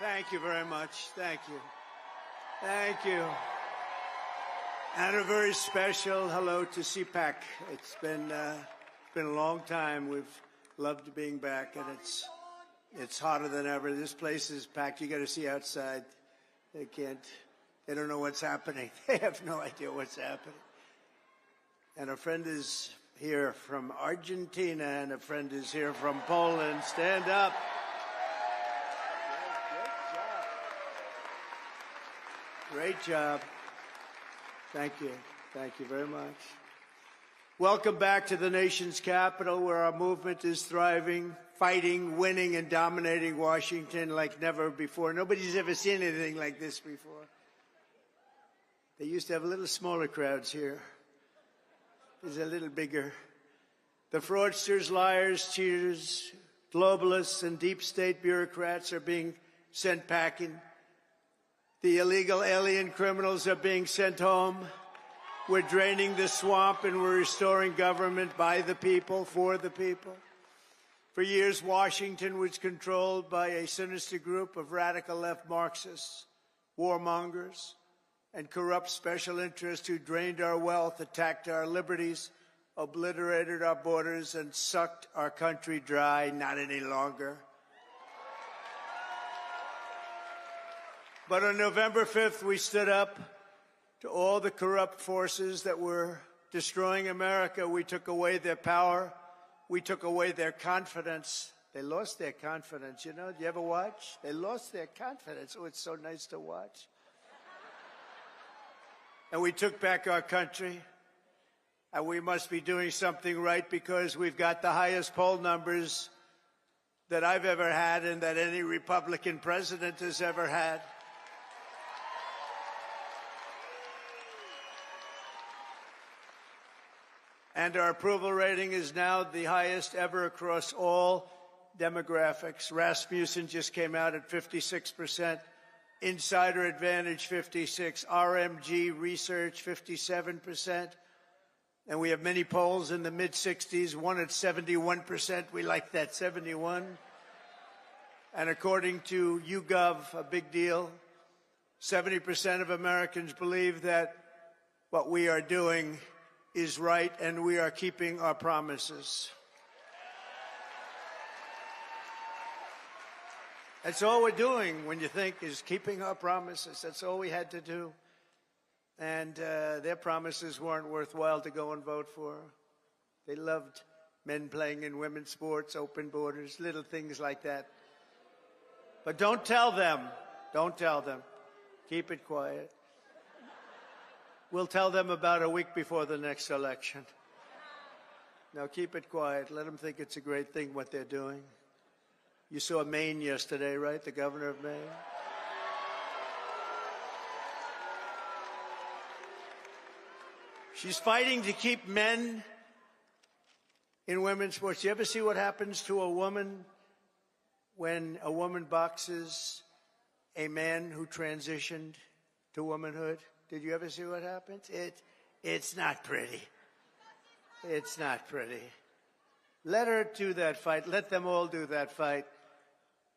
Thank you very much. Thank you. Thank you. And a very special hello to CPAC. It's been a long time. We've loved being back, and it's hotter than ever. This place is packed. You got to see outside. They don't know what's happening. They have no idea what's happening. And a friend is here from Argentina, and a friend is here from Poland. Stand up. Great job. Thank you. Thank you very much. Welcome back to the nation's capital, where our movement is thriving, fighting, winning, and dominating Washington like never before. Nobody's ever seen anything like this before. They used to have a little smaller crowds here. It's a little bigger. The fraudsters, liars, cheaters, globalists, and deep state bureaucrats are being sent packing. The illegal alien criminals are being sent home. We're draining the swamp, and we're restoring government by the people, for the people. For years, Washington was controlled by a sinister group of radical left Marxists, warmongers, and corrupt special interests who drained our wealth, attacked our liberties, obliterated our borders, and sucked our country dry. Not any longer. But on November 5th, we stood up to all the corrupt forces that were destroying America. We took away their power. We took away their confidence. They lost their confidence. You know, do you ever watch? They lost their confidence. Oh, it's so nice to watch. And we took back our country. And we must be doing something right, because we've got the highest poll numbers that I've ever had and that any Republican president has ever had. And our approval rating is now the highest ever across all demographics. Rasmussen just came out at 56%, Insider Advantage 56%, RMG Research 57%, and we have many polls in the mid-60s, one at 71%. We like that, 71. And according to YouGov, a big deal, 70% of Americans believe that what we are doing is right, and we are keeping our promises. That's all we're doing, when you think, is keeping our promises. That's all we had to do. And their promises weren't worthwhile to go and vote for. They loved men playing in women's sports, open borders, little things like that. But don't tell them. Don't tell them. Keep it quiet. We'll tell them about a week before the next election. Now, keep it quiet. Let them think it's a great thing what they're doing. You saw Maine yesterday, right? The governor of Maine. She's fighting to keep men in women's sports. You ever see what happens to a woman when a woman boxes a man who transitioned to womanhood? Did you ever see what happens? It's not pretty. It's not pretty. Let her do that fight. Let them all do that fight.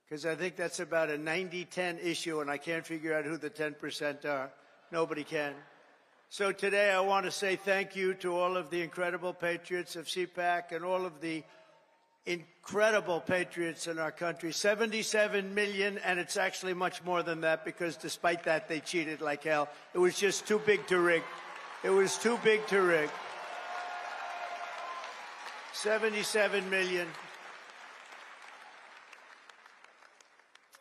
Because I think that's about a 90-10 issue, and I can't figure out who the 10% are. Nobody can. So today I want to say thank you to all of the incredible patriots of CPAC and all of the incredible patriots in our country. 77 million, and it's actually much more than that, because despite that, they cheated like hell. It was just too big to rig. It was too big to rig. 77 million.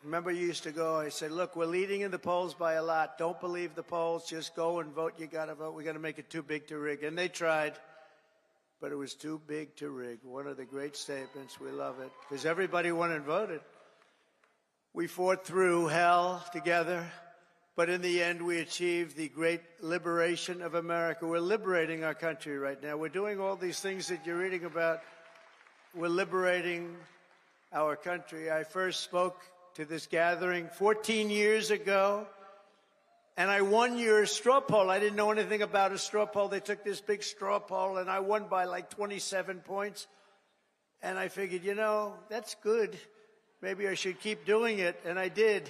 Remember, you used to go, I said, look, we're leading in the polls by a lot. Don't believe the polls. Just go and vote. You got to vote. We got to make it too big to rig. And they tried. But it was too big to rig. One of the great statements. We love it. Because everybody went and voted. We fought through hell together. But in the end, we achieved the great liberation of America. We're liberating our country right now. We're doing all these things that you're reading about. We're liberating our country. I first spoke to this gathering 14 years ago. And I won your straw poll. I didn't know anything about a straw poll. They took this big straw poll, and I won by like 27 points. And I figured, you know, that's good. Maybe I should keep doing it. And I did.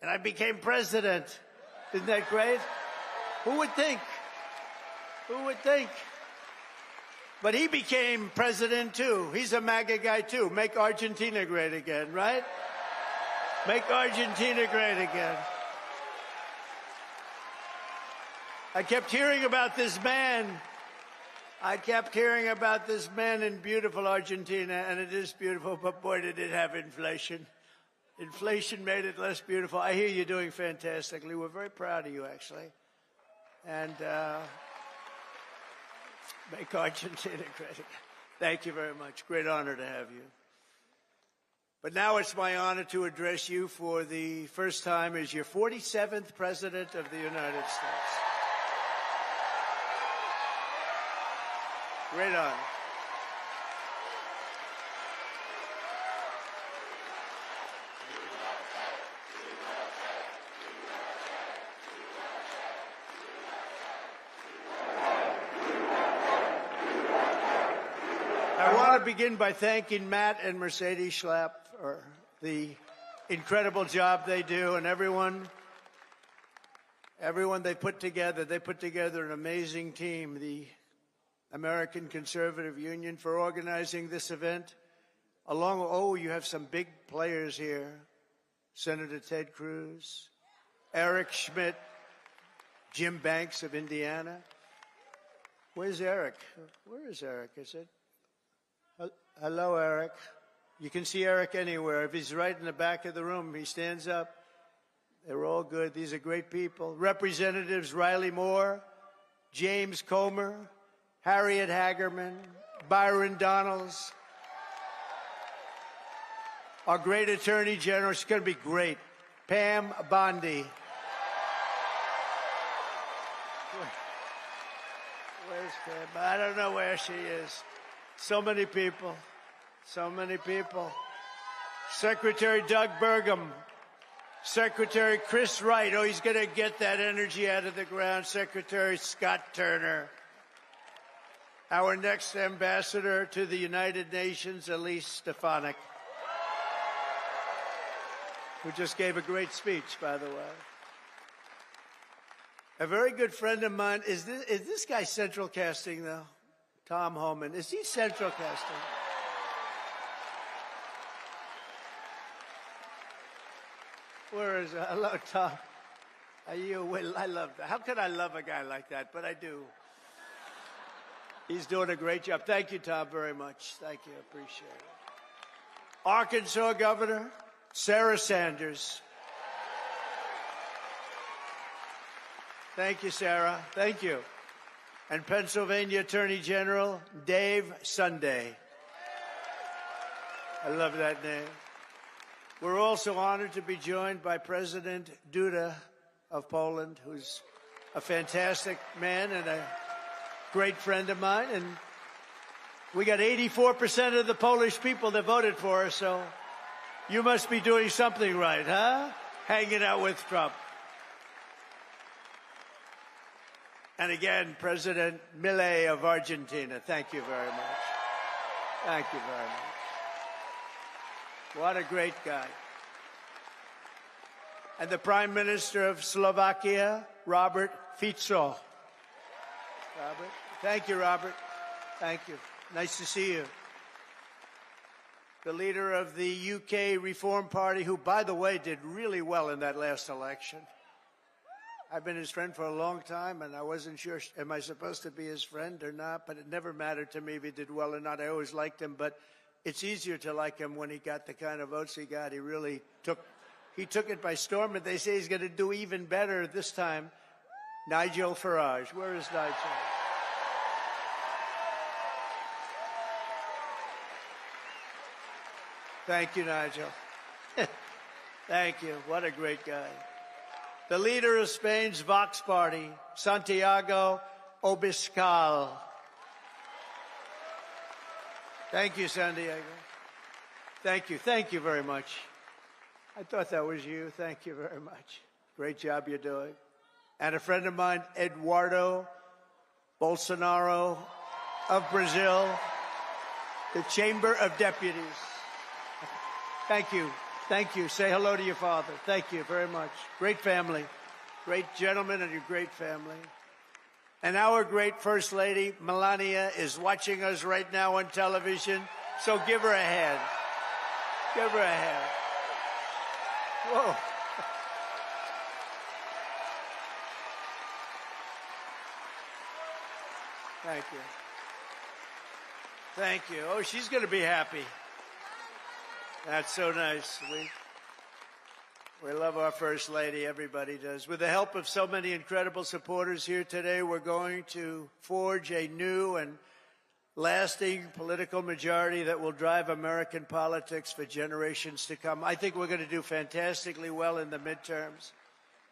and I became president. Isn't that great? Who would think? Who would think? But he became president too. He's a MAGA guy too. Make Argentina great again, right? Make Argentina great again. I kept hearing about this man. I kept hearing about this man in beautiful Argentina, and it is beautiful, but boy, did it have inflation. Inflation made it less beautiful. I hear you're doing fantastically. We're very proud of you, actually. And make Argentina great again. Thank you very much. Great honor to have you. But now it's my honor to address you for the first time as your 47th President of the United States. Great honor. I want to begin by thanking Matt and Mercedes Schlapp for the incredible job they do, and everyone they put together. They put together an amazing team, the American Conservative Union, for organizing this event. You have some big players here. Senator Ted Cruz, Eric Schmidt, Jim Banks of Indiana. Where's Eric? Where is Eric? Is it? Hello, Eric. You can see Eric anywhere. If he's right in the back of the room, he stands up. They're all good. These are great people. Representatives Riley Moore, James Comer, Harriet Hagerman, Byron Donalds. Our great Attorney General, she's going to be great, Pam Bondi. Where's Pam? I don't know where she is. So many people. So many people. Secretary Doug Burgum. Secretary Chris Wright. Oh, he's going to get that energy out of the ground. Secretary Scott Turner. Our next ambassador to the United Nations, Elise Stefanik, who just gave a great speech, by the way. A very good friend of mine. Is this guy central casting, though? Tom Homan. Is he central casting? Where is it? Hello, Tom. Are you? I love that. How could I love a guy like that? But I do. He's doing a great job. Thank you, Tom, very much. Thank you. Appreciate it. Arkansas Governor Sarah Sanders. Thank you, Sarah. Thank you. And Pennsylvania Attorney General Dave Sunday. I love that name. We're also honored to be joined by President Duda of Poland, who's a fantastic man and a great friend of mine. And we got 84% of the Polish people that voted for her, so you must be doing something right, huh? Hanging out with Trump. And again, President Milei of Argentina. Thank you very much. Thank you very much. What a great guy. And the Prime Minister of Slovakia, Robert Fico. Robert. Thank you, Robert. Thank you. Nice to see you. The leader of the UK Reform Party, who, by the way, did really well in that last election. I've been his friend for a long time, and I wasn't sure, am I supposed to be his friend or not? But it never mattered to me if he did well or not. I always liked him, but it's easier to like him when he got the kind of votes he got. He really took it by storm, and they say he's going to do even better this time. Nigel Farage. Where is Nigel? Thank you, Nigel. Thank you. What a great guy. The leader of Spain's Vox Party, Santiago Abascal. Thank you, Santiago. Thank you. Thank you very much. I thought that was you. Thank you very much. Great job you're doing. And a friend of mine, Eduardo Bolsonaro of Brazil, the Chamber of Deputies. Thank you. Thank you. Say hello to your father. Thank you very much. Great family. Great gentleman and a great family. And our great First Lady, Melania, is watching us right now on television. So give her a hand. Give her a hand. Whoa. Thank you. Thank you. Oh, she's going to be happy. That's so nice. We love our First Lady. Everybody does. With the help of so many incredible supporters here today, we're going to forge a new and lasting political majority that will drive American politics for generations to come. I think we're going to do fantastically well in the midterms.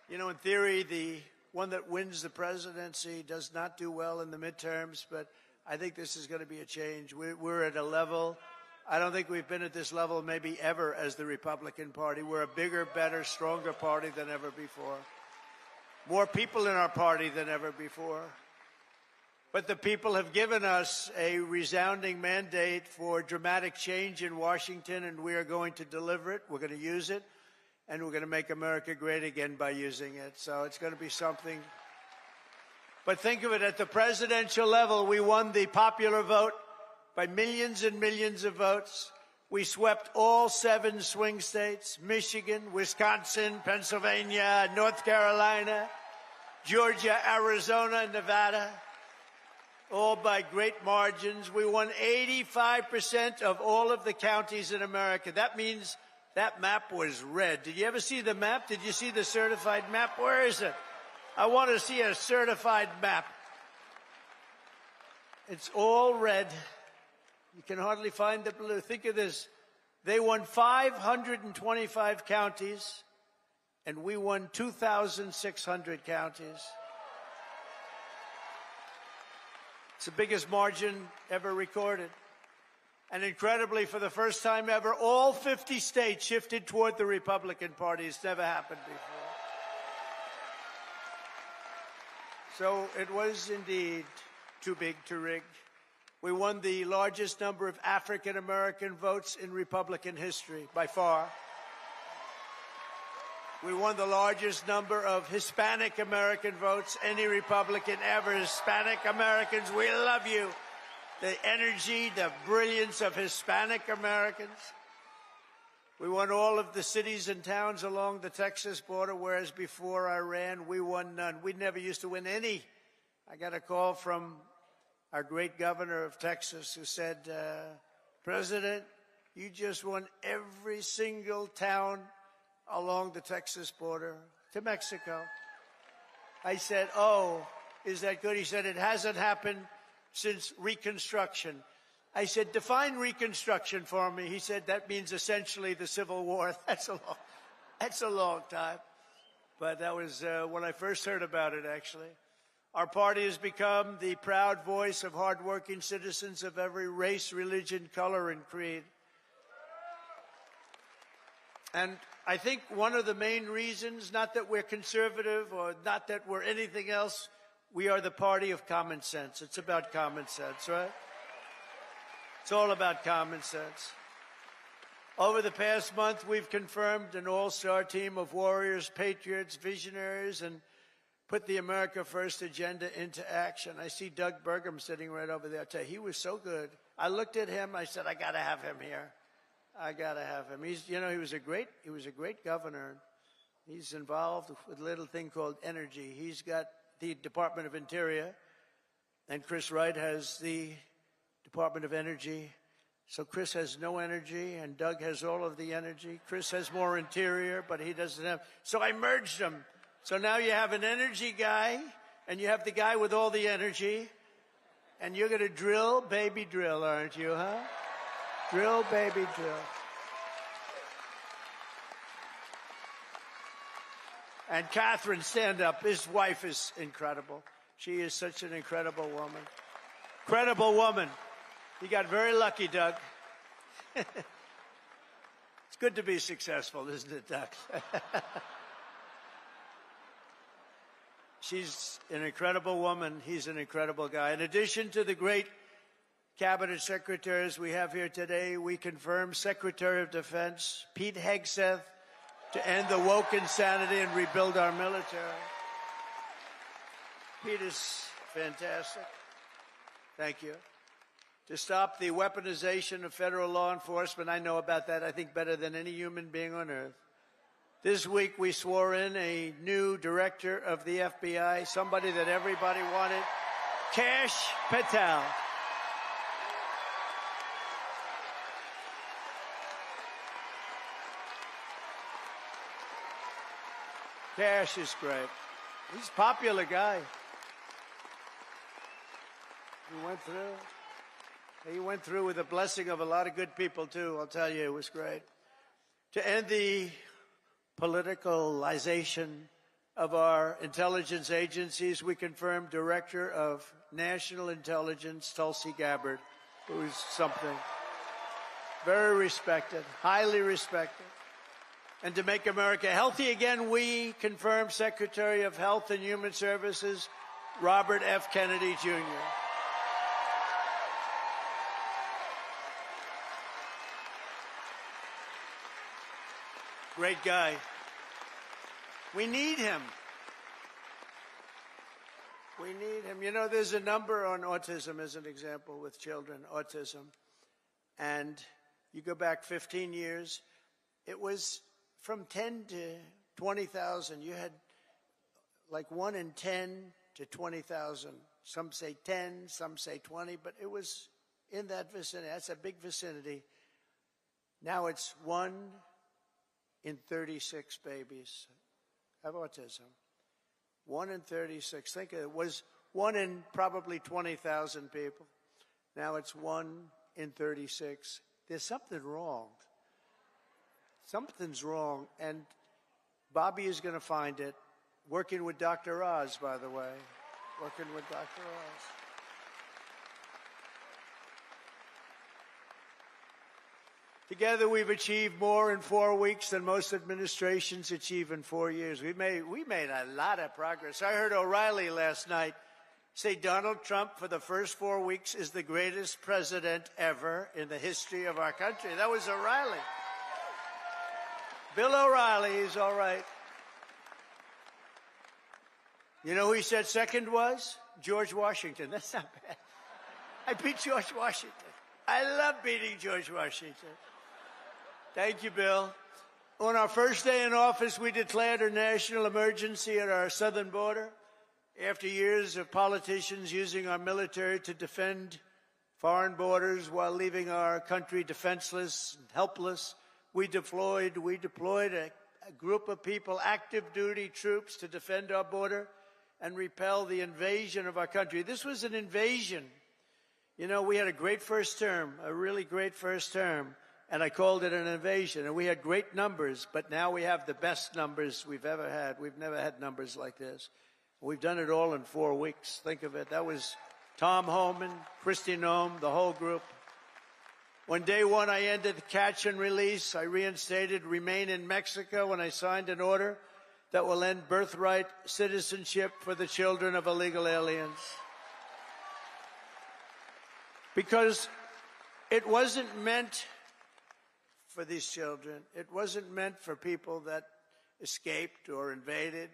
You know, in theory, the one that wins the presidency does not do well in the midterms, but I think this is going to be a change. We're at a level, I don't think we've been at this level maybe ever as the Republican Party. We're a bigger, better, stronger party than ever before. More people in our party than ever before. But the people have given us a resounding mandate for dramatic change in Washington, and we are going to deliver it. We're going to use it, and we're going to make America great again by using it. So it's going to be something. But think of it, at the presidential level, we won the popular vote by millions and millions of votes. We swept all 7 swing states: Michigan, Wisconsin, Pennsylvania, North Carolina, Georgia, Arizona, Nevada, all by great margins. We won 85% of all of the counties in America. That means that map was red. Did you ever see the map? Did you see the certified map? Where is it? I want to see a certified map. It's all red. You can hardly find the blue. Think of this. They won 525 counties, and we won 2,600 counties. It's the biggest margin ever recorded. And incredibly, for the first time ever, all 50 states shifted toward the Republican Party. It's never happened before. So it was indeed too big to rig. We won the largest number of African-American votes in Republican history, by far. We won the largest number of Hispanic-American votes, any Republican ever. Hispanic Americans, we love you. The energy, the brilliance of Hispanic Americans. We won all of the cities and towns along the Texas border, whereas before I ran, we won none. We never used to win any. I got a call from our great governor of Texas who said, President, you just won every single town along the Texas border to Mexico. I said, oh, is that good? He said, it hasn't happened since Reconstruction. I said, define Reconstruction for me. He said, that means essentially the Civil War. That's a long time. But that was when I first heard about it, actually. Our party has become the proud voice of hardworking citizens of every race, religion, color, and creed. And I think one of the main reasons, not that we're conservative or not that we're anything else, we are the party of common sense. It's about common sense, right? It's all about common sense. Over the past month, we've confirmed an all-star team of warriors, patriots, visionaries, and put the America First agenda into action. I see Doug Burgum sitting right over there. I tell you, he was so good. I looked at him. I said, I got to have him here. I got to have him. He was a great governor. He's involved with a little thing called energy. He's got the Department of Interior, and Chris Wright has the Department of Energy. So Chris has no energy, and Doug has all of the energy. Chris has more interior, but he doesn't have. So I merged them. So now you have an energy guy, and you have the guy with all the energy, and you're going to drill, baby, drill, aren't you, huh? Drill, baby, drill. And Catherine, stand up. His wife is incredible. She is such an incredible woman. Incredible woman. You got very lucky, Doug. It's good to be successful, isn't it, Doug? She's an incredible woman. He's an incredible guy. In addition to the great cabinet secretaries we have here today. We confirm Secretary of Defense Pete Hegseth to end the woke insanity and rebuild our military. Pete is fantastic. Thank you. To stop the weaponization of federal law enforcement, I know about that, I think, better than any human being on earth. This week, we swore in a new director of the FBI, somebody that everybody wanted, Kash Patel. Kash is great. He's a popular guy. He went through with the blessing of a lot of good people, too. I'll tell you, it was great. To end the politicalization of our intelligence agencies, we confirmed Director of National Intelligence, Tulsi Gabbard, who is something very respected, highly respected. And to make America healthy again, we confirmed Secretary of Health and Human Services, Robert F. Kennedy, Jr. Great guy. We need him. We need him. You know, there's a number on autism as an example with children, autism. And you go back 15 years, it was from 10 to 20,000. You had like 1 in 10 to 20,000. Some say 10, some say 20, but it was in that vicinity. That's a big vicinity. Now it's 1 in 36 babies have autism. 1 in 36. Think of it. It was 1 in probably 20,000 people. Now it's 1 in 36. There's something wrong. Something's wrong, and Bobby is going to find it. Working with Dr. Oz, by the way. Working with Dr. Oz. Together, we've achieved more in 4 weeks than most administrations achieve in 4 years. We made a lot of progress. I heard O'Reilly last night say Donald Trump, for the first 4 weeks, is the greatest president ever in the history of our country. That was O'Reilly. Bill O'Reilly is all right. You know who he said second was? George Washington. That's not bad. I beat George Washington. I love beating George Washington. Thank you, Bill. On our first day in office, we declared a national emergency at our southern border. After years of politicians using our military to defend foreign borders while leaving our country defenseless and helpless, we deployed a group of people, active duty troops, to defend our border and repel the invasion of our country. This was an invasion. You know, we had a great first term, a really great first term, and I called it an invasion. And we had great numbers, but now we have the best numbers we've ever had. We've never had numbers like this. We've done it all in 4 weeks. Think of it. That was Tom Homan, Kristi Noem, the whole group. On day one, I ended the catch and release. I reinstated Remain in Mexico, and I signed an order that will end birthright citizenship for the children of illegal aliens. Because it wasn't meant for these children. It wasn't meant for people that escaped or invaded,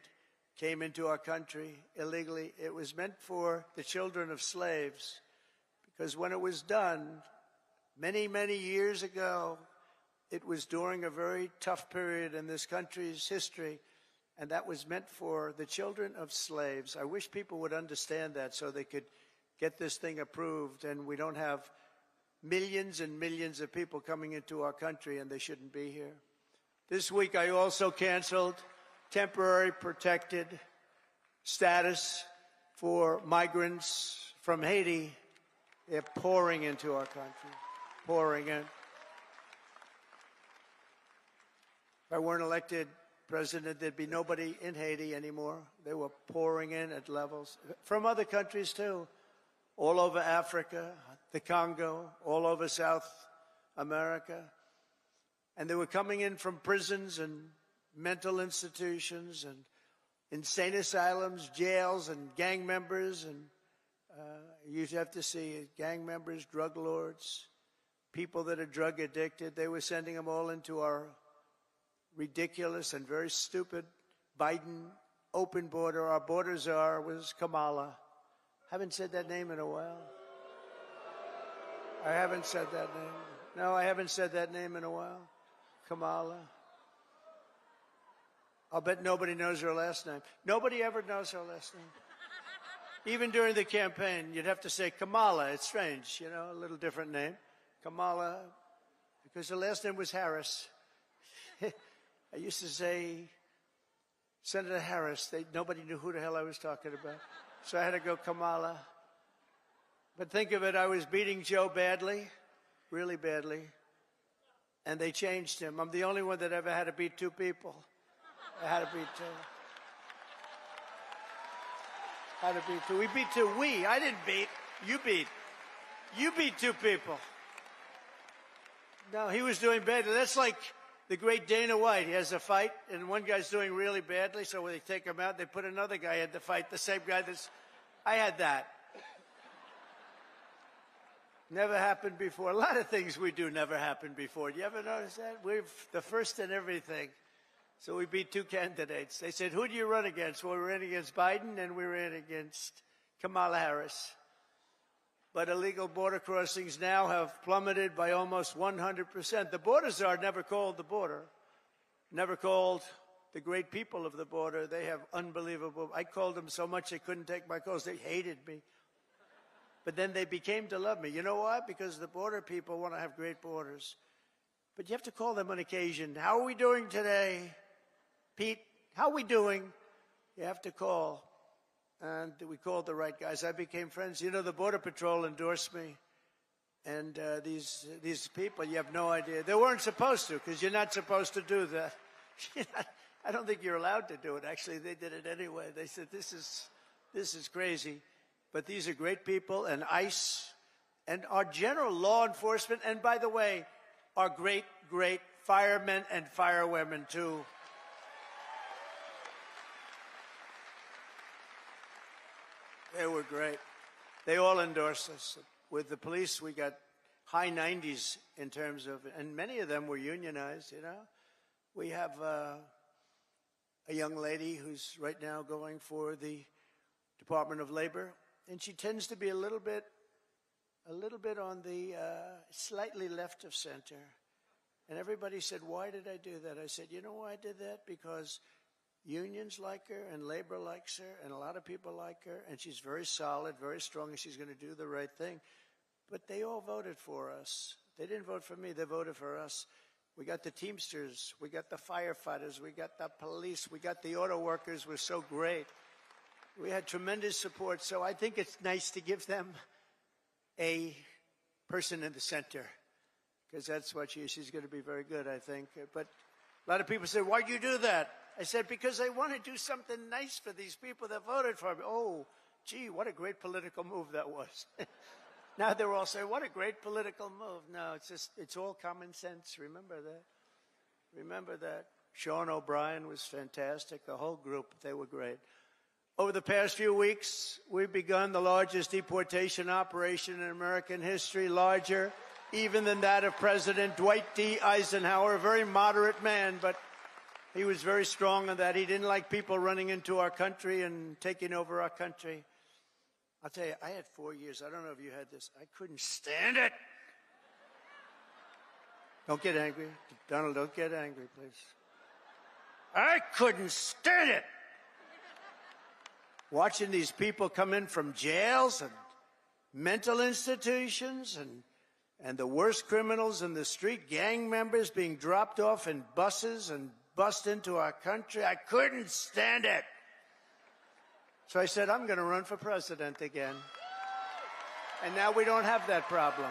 came into our country illegally. It was meant for the children of slaves. Because when it was done, many, many years ago, it was during a very tough period in this country's history, and that was meant for the children of slaves. I wish people would understand that so they could get this thing approved, and we don't have millions and millions of people coming into our country, and they shouldn't be here. This week, I also canceled temporary protected status for migrants from Haiti. They're pouring into our country, pouring in. If I weren't elected president, there'd be nobody in Haiti anymore. They were pouring in at levels from other countries, too, all over Africa, the Congo, all over South America. And they were coming in from prisons and mental institutions and insane asylums, jails, and gang members and You have to see gang members, drug lords, people that are drug addicted. They were sending them all into our ridiculous and very stupid Biden open border. Our border czar was Kamala. Haven't said that name in a while. I haven't said that name. No, I haven't said that name in a while. Kamala. I'll bet nobody knows her last name. Nobody ever knows her last name. Even during the campaign, you'd have to say Kamala. It's strange, you know, a little different name. Kamala, because her last name was Harris. I used to say Senator Harris. Nobody knew who the hell I was talking about. So I had to go Kamala. But think of it, I was beating Joe badly, really badly, and they changed him. I'm the only one that ever had to beat two people. I had to beat two. Had to beat two. We beat two. I didn't beat. You beat. You beat two people. No, he was doing badly. That's like the great Dana White. He has a fight, and one guy's doing really badly, so when they take him out, they put another guy in the fight, the same guy that's... I had that. Never happened before. A lot of things we do never happened before. Do you ever notice that? We're the first in everything. So we beat two candidates. They said, who do you run against? Well, we ran against Biden and we ran against Kamala Harris. But illegal border crossings now have plummeted by almost 100%. The border czar never called the border, never called the great people of the border. They have unbelievable. I called them so much they couldn't take my calls. They hated me. But then they became to love me. You know why? Because the border people want to have great borders. But you have to call them on occasion. How are we doing today? Pete, how are we doing? You have to call. And we called the right guys. I became friends. You know, the Border Patrol endorsed me. And these people, you have no idea. They weren't supposed to, because you're not supposed to do that. I don't think you're allowed to do it. Actually, they did it anyway. They said, this is crazy. But these are great people, and ICE, and our general law enforcement, and by the way, our great, great firemen and firewomen, too. They were great. They all endorsed us. With the police, we got high 90s in terms of, and many of them were unionized, you know. We have a young lady who's right now going for the Department of Labor, and she tends to be a little bit on the slightly left of center. And everybody said, why did I do that? I said, you know why I did that? Because unions like her, and labor likes her, and a lot of people like her, and she's very solid, very strong, and she's going to do the right thing. But they all voted for us. They didn't vote for me, they voted for us. We got the Teamsters, we got the firefighters, we got the police, we got the auto workers. We're so great. We had tremendous support, so I think it's nice to give them a person in the center, because that's what she's going to be very good, I think. But a lot of people say, why'd you do that? I said, because I want to do something nice for these people that voted for me. Oh, gee, what a great political move that was. Now they're all saying, what a great political move. No, it's all common sense. Remember that. Remember that. Sean O'Brien was fantastic. The whole group, they were great. Over the past few weeks, we've begun the largest deportation operation in American history, larger even than that of President Dwight D. Eisenhower, a very moderate man, but he was very strong on that. He didn't like people running into our country and taking over our country. I'll tell you, I had 4 years. I don't know if you had this. I couldn't stand it. Don't get angry. Donald, don't get angry, please. I couldn't stand it. Watching these people come in from jails and mental institutions and the worst criminals in the street, gang members being dropped off in buses and bussed into our country. I couldn't stand it. So I said, I'm going to run for president again. And now we don't have that problem.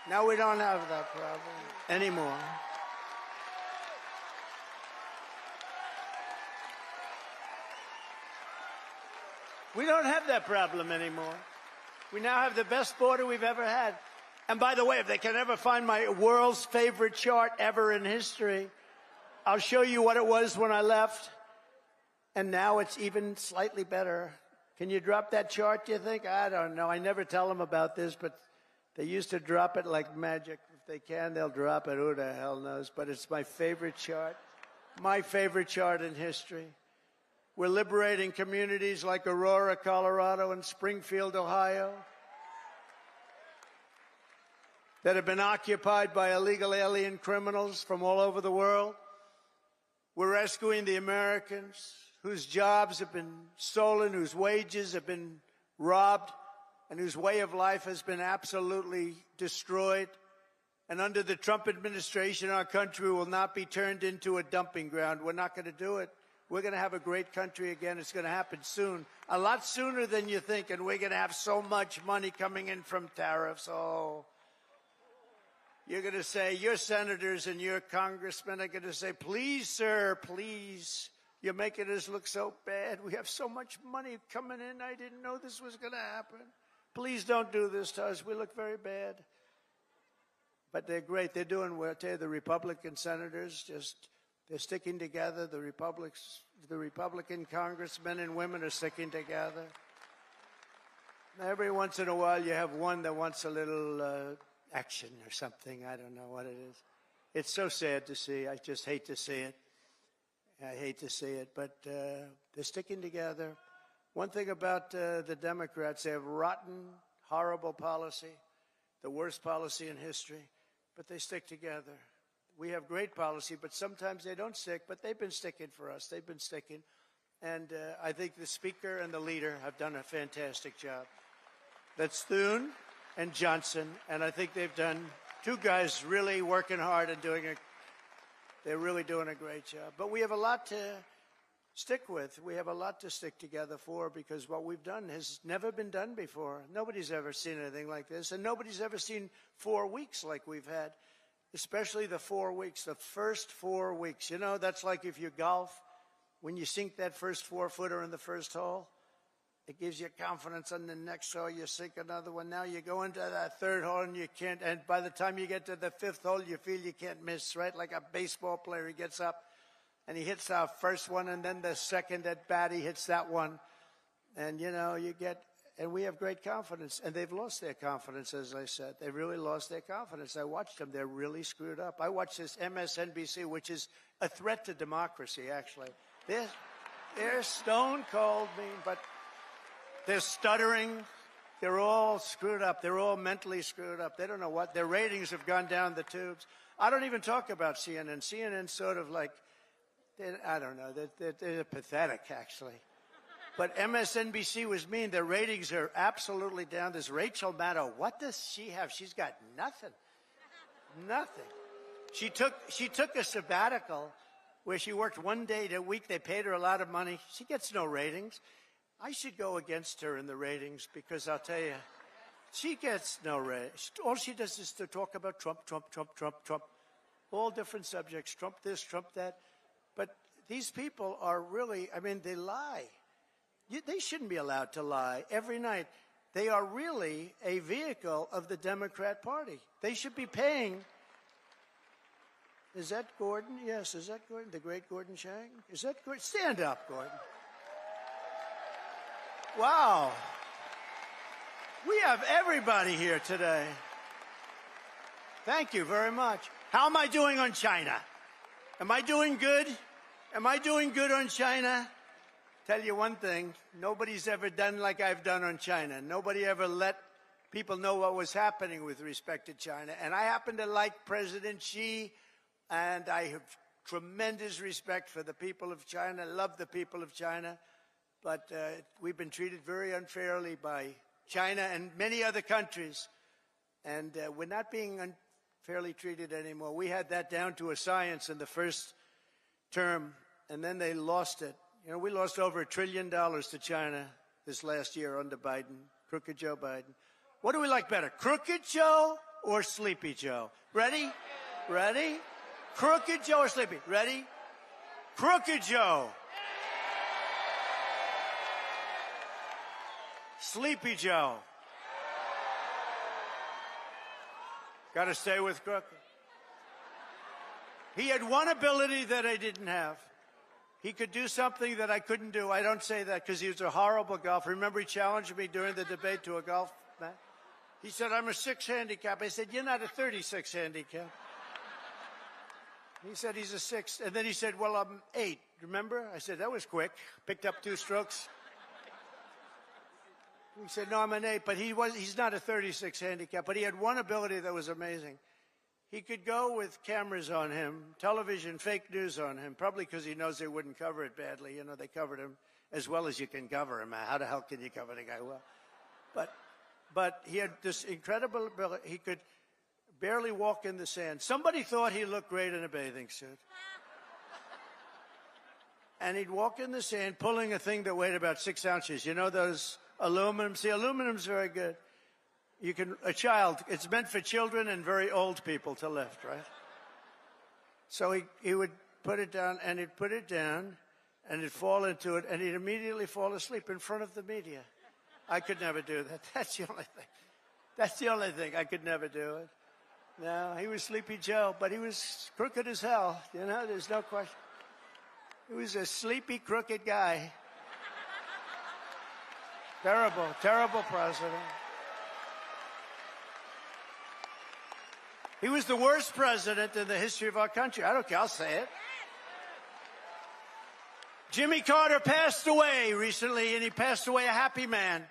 Now we don't have that problem anymore. We don't have that problem anymore. We now have the best border we've ever had. And by the way, if they can ever find my world's favorite chart ever in history, I'll show you what it was when I left. And now it's even slightly better. Can you drop that chart, do you think? I don't know. I never tell them about this, but they used to drop it like magic. If they can, they'll drop it. Who the hell knows? But it's my favorite chart. My favorite chart in history. We're liberating communities like Aurora, Colorado, and Springfield, Ohio, that have been occupied by illegal alien criminals from all over the world. We're rescuing the Americans whose jobs have been stolen, whose wages have been robbed, and whose way of life has been absolutely destroyed. And under the Trump administration, our country will not be turned into a dumping ground. We're not going to do it. We're going to have a great country again. It's going to happen soon, a lot sooner than you think, and we're going to have so much money coming in from tariffs. Oh, you're going to say, your senators and your congressmen are going to say, please, sir, please. You're making us look so bad. We have so much money coming in. I didn't know this was going to happen. Please don't do this to us. We look very bad. But they're great. They're doing well. I tell you, the Republican senators they're sticking together. The Republican congressmen and women are sticking together. Every once in a while, you have one that wants a little action or something. I don't know what it is. It's so sad to see. I just hate to see it. I hate to see it, but they're sticking together. One thing about the Democrats, they have rotten, horrible policy, the worst policy in history, but they stick together. We have great policy, but sometimes they don't stick, but they've been sticking for us. They've been sticking. And I think the Speaker and the leader have done a fantastic job. That's Thune and Johnson, and I think they've done, two guys really working hard and they're really doing a great job. But we have a lot to stick with. We have a lot to stick together for, because what we've done has never been done before. Nobody's ever seen anything like this, and nobody's ever seen 4 weeks like we've had, especially the 4 weeks, the first 4 weeks. You know, that's like if you golf, when you sink that first 4-footer in the first hole, it gives you confidence. On the next hole, you sink another one. Now you go into that third hole and you can't, and by the time you get to the fifth hole, you feel you can't miss, right? Like a baseball player, he gets up and he hits our first one, and then the second at bat, he hits that one. And, you know, and we have great confidence. And they've lost their confidence, as I said. They really lost their confidence. I watched them. They're really screwed up. I watched this MSNBC, which is a threat to democracy, actually. They're stone cold mean, but they're stuttering. They're all screwed up. They're all mentally screwed up. They don't know what. Their ratings have gone down the tubes. I don't even talk about CNN. CNN's sort of like, I don't know. They're pathetic, actually. But MSNBC was mean. Their ratings are absolutely down. This Rachel Maddow, what does she have? She's got nothing. Nothing. She took a sabbatical where she worked 1 day a week. They paid her a lot of money. She gets no ratings. I should go against her in the ratings, because I'll tell you, she gets no ratings. All she does is to talk about Trump, Trump, Trump, Trump, Trump. All different subjects, Trump this, Trump that. But these people are really, I mean, they lie. They shouldn't be allowed to lie every night. They are really a vehicle of the Democrat Party. They should be paying. Is that Gordon? Yes, is that Gordon? The great Gordon Chang? Is that Gordon? Stand up, Gordon. Wow. We have everybody here today. Thank you very much. How am I doing on China? Am I doing good? Am I doing good on China? Tell you one thing, nobody's ever done like I've done on China. Nobody ever let people know what was happening with respect to China. And I happen to like President Xi, and I have tremendous respect for the people of China, love the people of China. But we've been treated very unfairly by China and many other countries. And we're not being unfairly treated anymore. We had that down to a science in the first term, and then they lost it. You know, we lost over $1 trillion to China this last year under Biden, Crooked Joe Biden. What do we like better, Crooked Joe or Sleepy Joe? Ready? Ready? Crooked Joe or Sleepy? Ready? Crooked Joe. Sleepy Joe. Got to stay with Crooked. He had one ability that I didn't have. He could do something that I couldn't do. I don't say that because he was a horrible golfer. Remember, he challenged me during the debate to a golf match? He said, I'm a 6 handicap. I said, you're not a 36 handicap. He said, he's a 6. And then he said, well, I'm 8. Remember? I said, that was quick. Picked up 2 strokes. He said, no, I'm an 8. But he's not a 36 handicap. But he had one ability that was amazing. He could go with cameras on him, television, fake news on him, probably because he knows they wouldn't cover it badly. You know, they covered him as well as you can cover him. How the hell can you cover the guy well? But he had this incredible ability. He could barely walk in the sand. Somebody thought he looked great in a bathing suit. And he'd walk in the sand pulling a thing that weighed about 6 ounces. You know those aluminum? See, aluminum's very good. It's meant for children and very old people to lift, right? So he would put it down, and he'd put it down, and he'd fall into it, and he'd immediately fall asleep in front of the media. I could never do that. That's the only thing. That's the only thing. I could never do it. No, he was Sleepy Joe, but he was crooked as hell. You know, there's no question. He was a sleepy, crooked guy. Terrible, terrible president. He was the worst president in the history of our country. I don't care. I'll say it. Jimmy Carter passed away recently, and he passed away a happy man.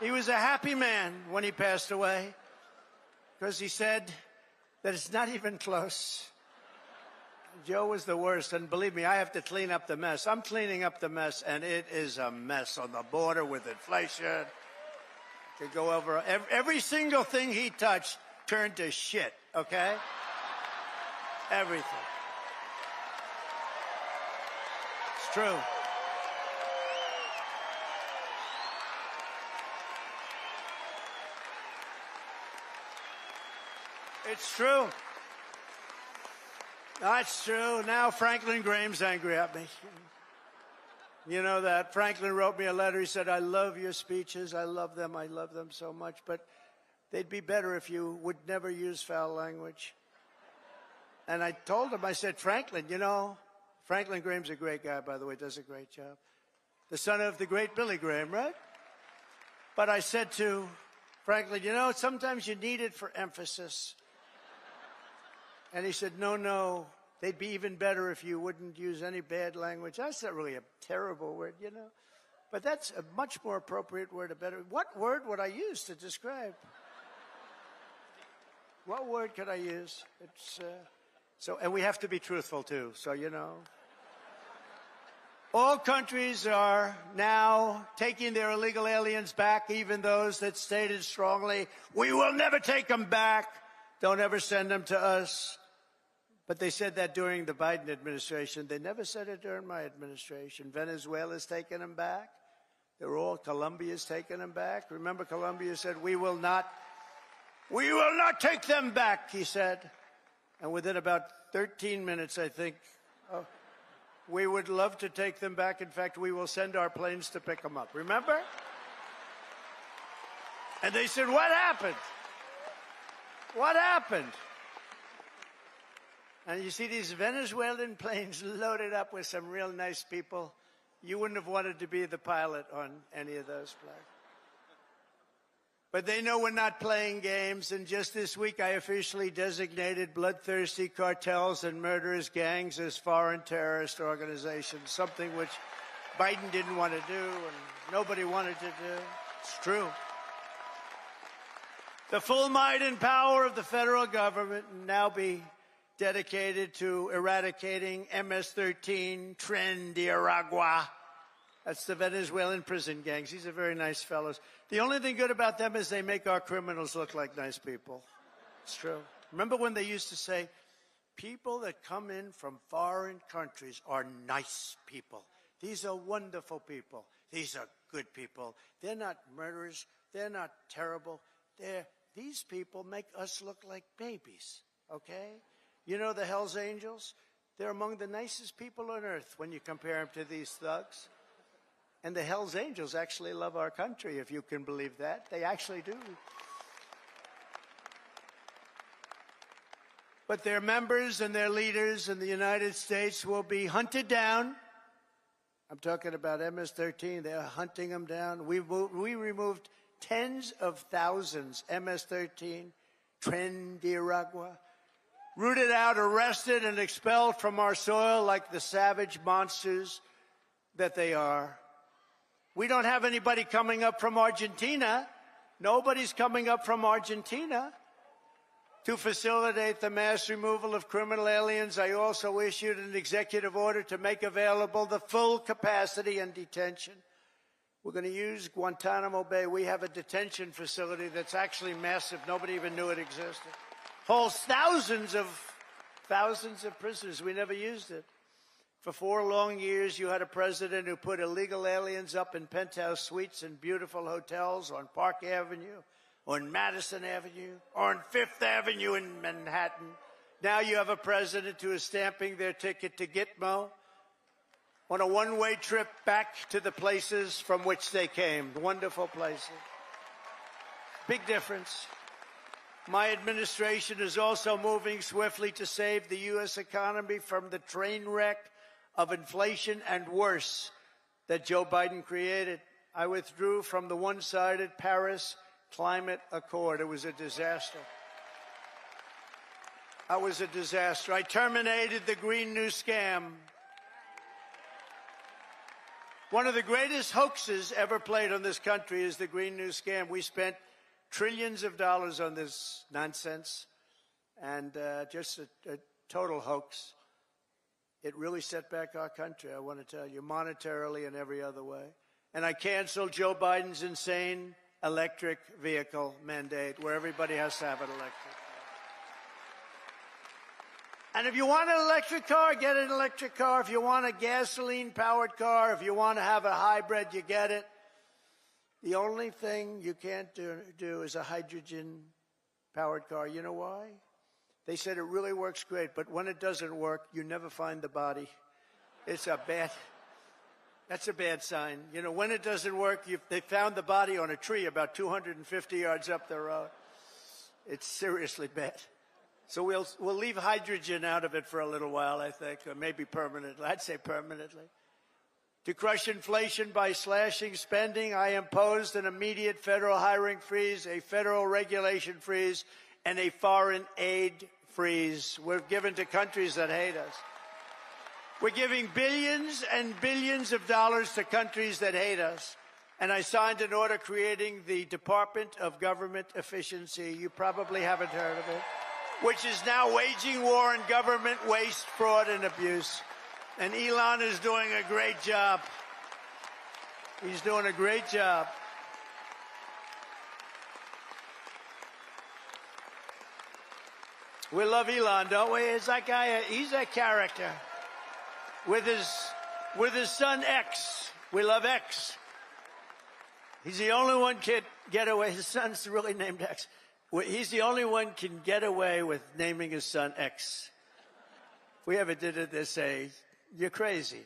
He was a happy man when he passed away because he said that it's not even close. Joe was the worst, and believe me, I have to clean up the mess. I'm cleaning up the mess, and it is a mess on the border with inflation. To go over every single thing he touched turned to shit, okay? Everything. It's true. It's true. That's true. Now Franklin Graham's angry at me. You know that. Franklin wrote me a letter. He said, I love your speeches. I love them. I love them so much. But they'd be better if you would never use foul language. And I told him, I said, Franklin, you know, Franklin Graham's a great guy, by the way, does a great job. The son of the great Billy Graham, right? But I said to Franklin, you know, sometimes you need it for emphasis. And he said, no, they'd be even better if you wouldn't use any bad language. That's not really a terrible word, you know. But that's a much more appropriate word, a better. What word would I use to describe? What word could I use? And we have to be truthful too, so you know. All countries are now taking their illegal aliens back, even those that stated strongly, we will never take them back. Don't ever send them to us. But they said that during the Biden administration. They never said it during my administration. Venezuela's taking them back. Colombia's taking them back. Remember, Colombia said, we will not take them back, he said. And within about 13 minutes, I think, we would love to take them back. In fact, we will send our planes to pick them up. Remember? And they said, what happened? What happened? And you see these Venezuelan planes loaded up with some real nice people. You wouldn't have wanted to be the pilot on any of those planes. But they know we're not playing games, and just this week I officially designated bloodthirsty cartels and murderous gangs as foreign terrorist organizations, something which Biden didn't want to do and nobody wanted to do. It's true. The full might and power of the federal government will now be dedicated to eradicating MS-13, Tren de Aragua. That's the Venezuelan prison gangs. These are very nice fellows. The only thing good about them is they make our criminals look like nice people. It's true. Remember when they used to say, people that come in from foreign countries are nice people. These are wonderful people. These are good people. They're not murderers. They're not terrible. These people make us look like babies, okay? You know the Hells Angels? They're among the nicest people on earth when you compare them to these thugs. And the Hells Angels actually love our country, if you can believe that. They actually do. but their members and their leaders in the United States will be hunted down. I'm talking about MS-13. They're hunting them down. We removed tens of thousands, MS-13, Trendiragua, rooted out, arrested, and expelled from our soil like the savage monsters that they are. We don't have anybody coming up from Argentina. Nobody's coming up from Argentina to facilitate the mass removal of criminal aliens. I also issued an executive order to make available the full capacity and detention. We're going to use Guantanamo Bay. We have a detention facility that's actually massive. Nobody even knew it existed. Holds thousands of prisoners. We never used it. For 4 long years, you had a president who put illegal aliens up in penthouse suites in beautiful hotels on Park Avenue, on Madison Avenue, or on Fifth Avenue in Manhattan. Now you have a president who is stamping their ticket to Gitmo on a one-way trip back to the places from which they came, wonderful places. Big difference. My administration is also moving swiftly to save the U.S. economy from the train wreck of inflation and worse that Joe Biden created. I withdrew from the one-sided Paris Climate Accord. It was a disaster. That was a disaster. I terminated the Green New Scam. One of the greatest hoaxes ever played on this country is the Green New Scam. We spent trillions of dollars on this nonsense, and just a total hoax. It really set back our country, I want to tell you, monetarily and every other way. And I canceled Joe Biden's insane electric vehicle mandate where everybody has to have an electric car. And if you want an electric car, get an electric car. If you want a gasoline-powered car, if you want to have a hybrid, you get it. The only thing you can't do is a hydrogen-powered car. You know why? They said it really works great, but when it doesn't work, you never find the body. That's a bad sign. You know, when it doesn't work, they found the body on a tree about 250 yards up the road. It's seriously bad. So we'll leave hydrogen out of it for a little while, I think, or maybe permanently. I'd say permanently. To crush inflation by slashing spending, I imposed an immediate federal hiring freeze, a federal regulation freeze, and a foreign aid freeze we're given to countries that hate us. We're giving billions and billions of dollars to countries that hate us. And I signed an order creating the Department of Government Efficiency. You probably haven't heard of it, which is now waging war on government waste, fraud, and abuse. And Elon is doing a great job. He's doing a great job. We love Elon, don't we? It's that guy, he's a character. With his son X. We love X. He's the only one can get away. His son's really named X. He's the only one can get away with naming his son X. If we ever did it, they'd say, you're crazy.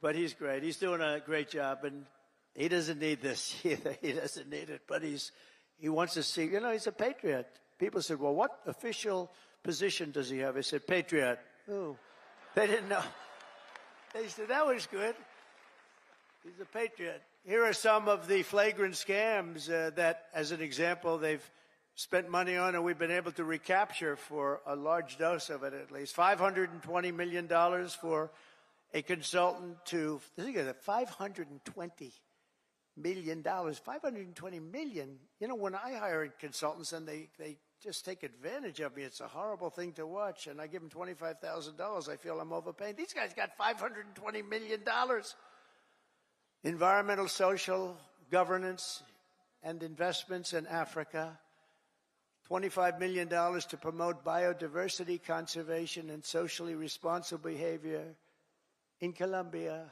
But he's great. He's doing a great job, and he doesn't need this either. He doesn't need it, but he wants to see, he's a patriot. People said, well, what official position does he have? I said, patriot. Oh, they didn't know. They said, that was good. He's a patriot. Here are some of the flagrant scams that, as an example, they've spent money on and we've been able to recapture for a large dose of it at least. $520 million for a consultant to, think of it, $520 million. $520 million. When I hire consultants and they just take advantage of me, it's a horrible thing to watch. And I give them $25,000. I feel I'm overpaying. These guys got $520 million. Environmental, social, governance, and investments in Africa. $25 million to promote biodiversity, conservation, and socially responsible behavior in Colombia.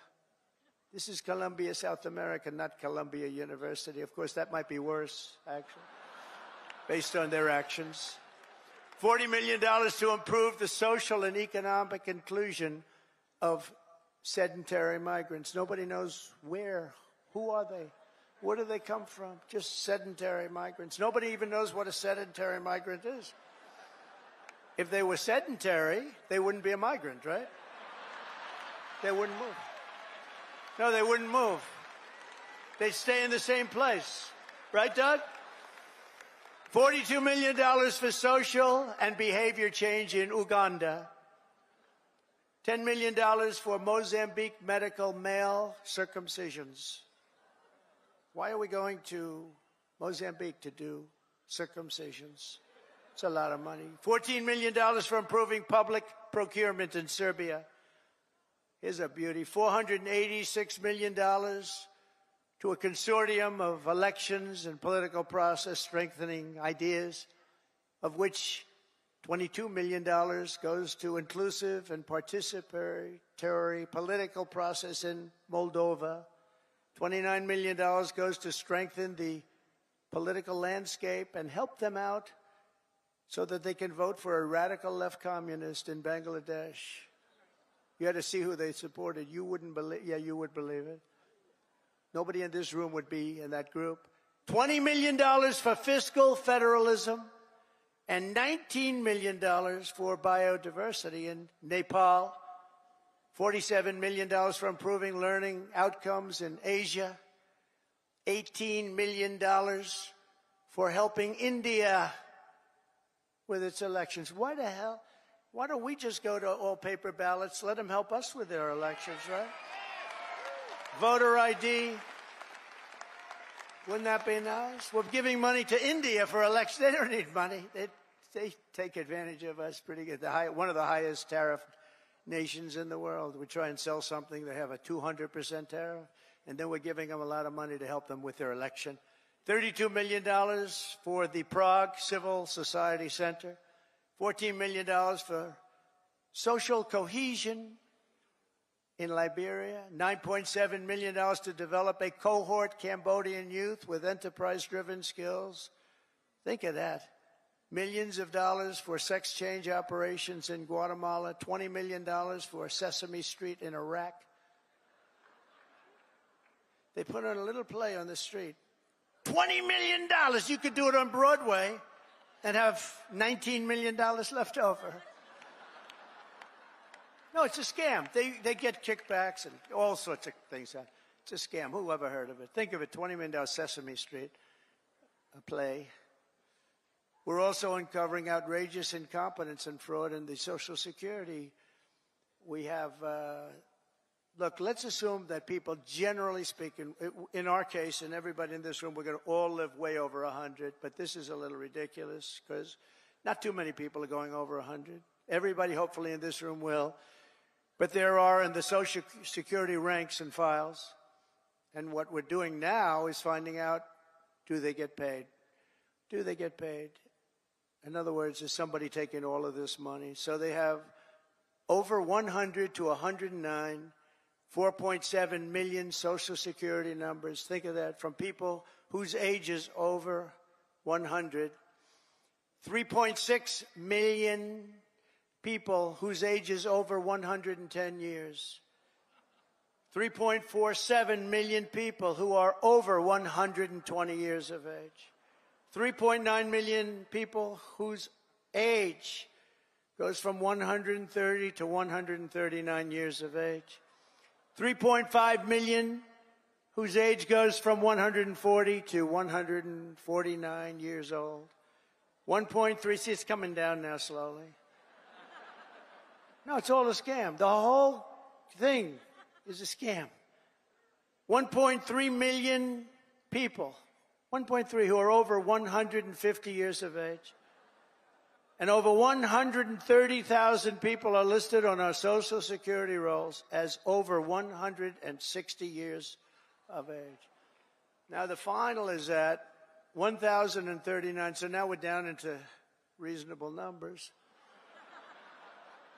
This is Colombia, South America, not Columbia University. Of course, that might be worse, actually, based on their actions. $40 million to improve the social and economic inclusion of sedentary migrants. Nobody knows where. Who are they? Where do they come from? Just sedentary migrants. Nobody even knows what a sedentary migrant is. If they were sedentary, they wouldn't be a migrant, right? They wouldn't move. No, they wouldn't move. They'd stay in the same place. Right, Doug? $42 million for social and behavior change in Uganda. $10 million for Mozambique medical male circumcisions. Why are we going to Mozambique to do circumcisions? It's a lot of money. $14 million for improving public procurement in Serbia. Here's a beauty. $486 million to a consortium of elections and political process strengthening ideas, of which $22 million goes to inclusive and participatory political process in Moldova. $29 million goes to strengthen the political landscape and help them out so that they can vote for a radical left communist in Bangladesh. You had to see who they supported. You wouldn't believe, yeah, you would believe it. Nobody in this room would be in that group. $20 million for fiscal federalism and $19 million for biodiversity in Nepal. $47 million for improving learning outcomes in Asia. $18 million for helping India with its elections. Why the hell? Why don't we just go to all paper ballots? Let them help us with their elections, right? Voter ID. Wouldn't that be nice? We're giving money to India for elections. They don't need money. They take advantage of us pretty good. One of the highest tariff nations in the world. We try and sell something, they have a 200% tariff, and then we're giving them a lot of money to help them with their election. $32 million for the Prague Civil Society Center. $14 million for social cohesion in Liberia. $9.7 million to develop a cohort Cambodian youth with enterprise-driven skills. Think of that. Millions of dollars for sex change operations in Guatemala. $20 million for Sesame Street in Iraq. They put on a little play on the street. $20 million. You could do it on Broadway and have $19 million left over. No, it's a scam. They get kickbacks and all sorts of things. It's a scam. Who ever heard of it? Think of it, $20 million Sesame Street, a play. We're also uncovering outrageous incompetence and fraud in the Social Security. We have, look, let's assume that people, generally speaking, in our case, and everybody in this room, we're going to all live way over 100, but this is a little ridiculous because not too many people are going over 100. Everybody, hopefully, in this room will. But there are in the Social Security ranks and files. And what we're doing now is finding out, do they get paid? Do they get paid? In other words, is somebody taking all of this money? So they have over 100 to 109, 4.7 million Social Security numbers. Think of that, from people whose age is over 100. 3.6 million people whose age is over 110 years. 3.47 million people who are over 120 years of age. 3.9 million people whose age goes from 130 to 139 years of age. 3.5 million whose age goes from 140 to 149 years old. 1.3, see, it's coming down now slowly. No, it's all a scam. The whole thing is a scam. 1.3 million people, 1.3 who are over 150 years of age. And over 130,000 people are listed on our Social Security rolls as over 160 years of age. Now, the final is at 1,039, so now we're down into reasonable numbers.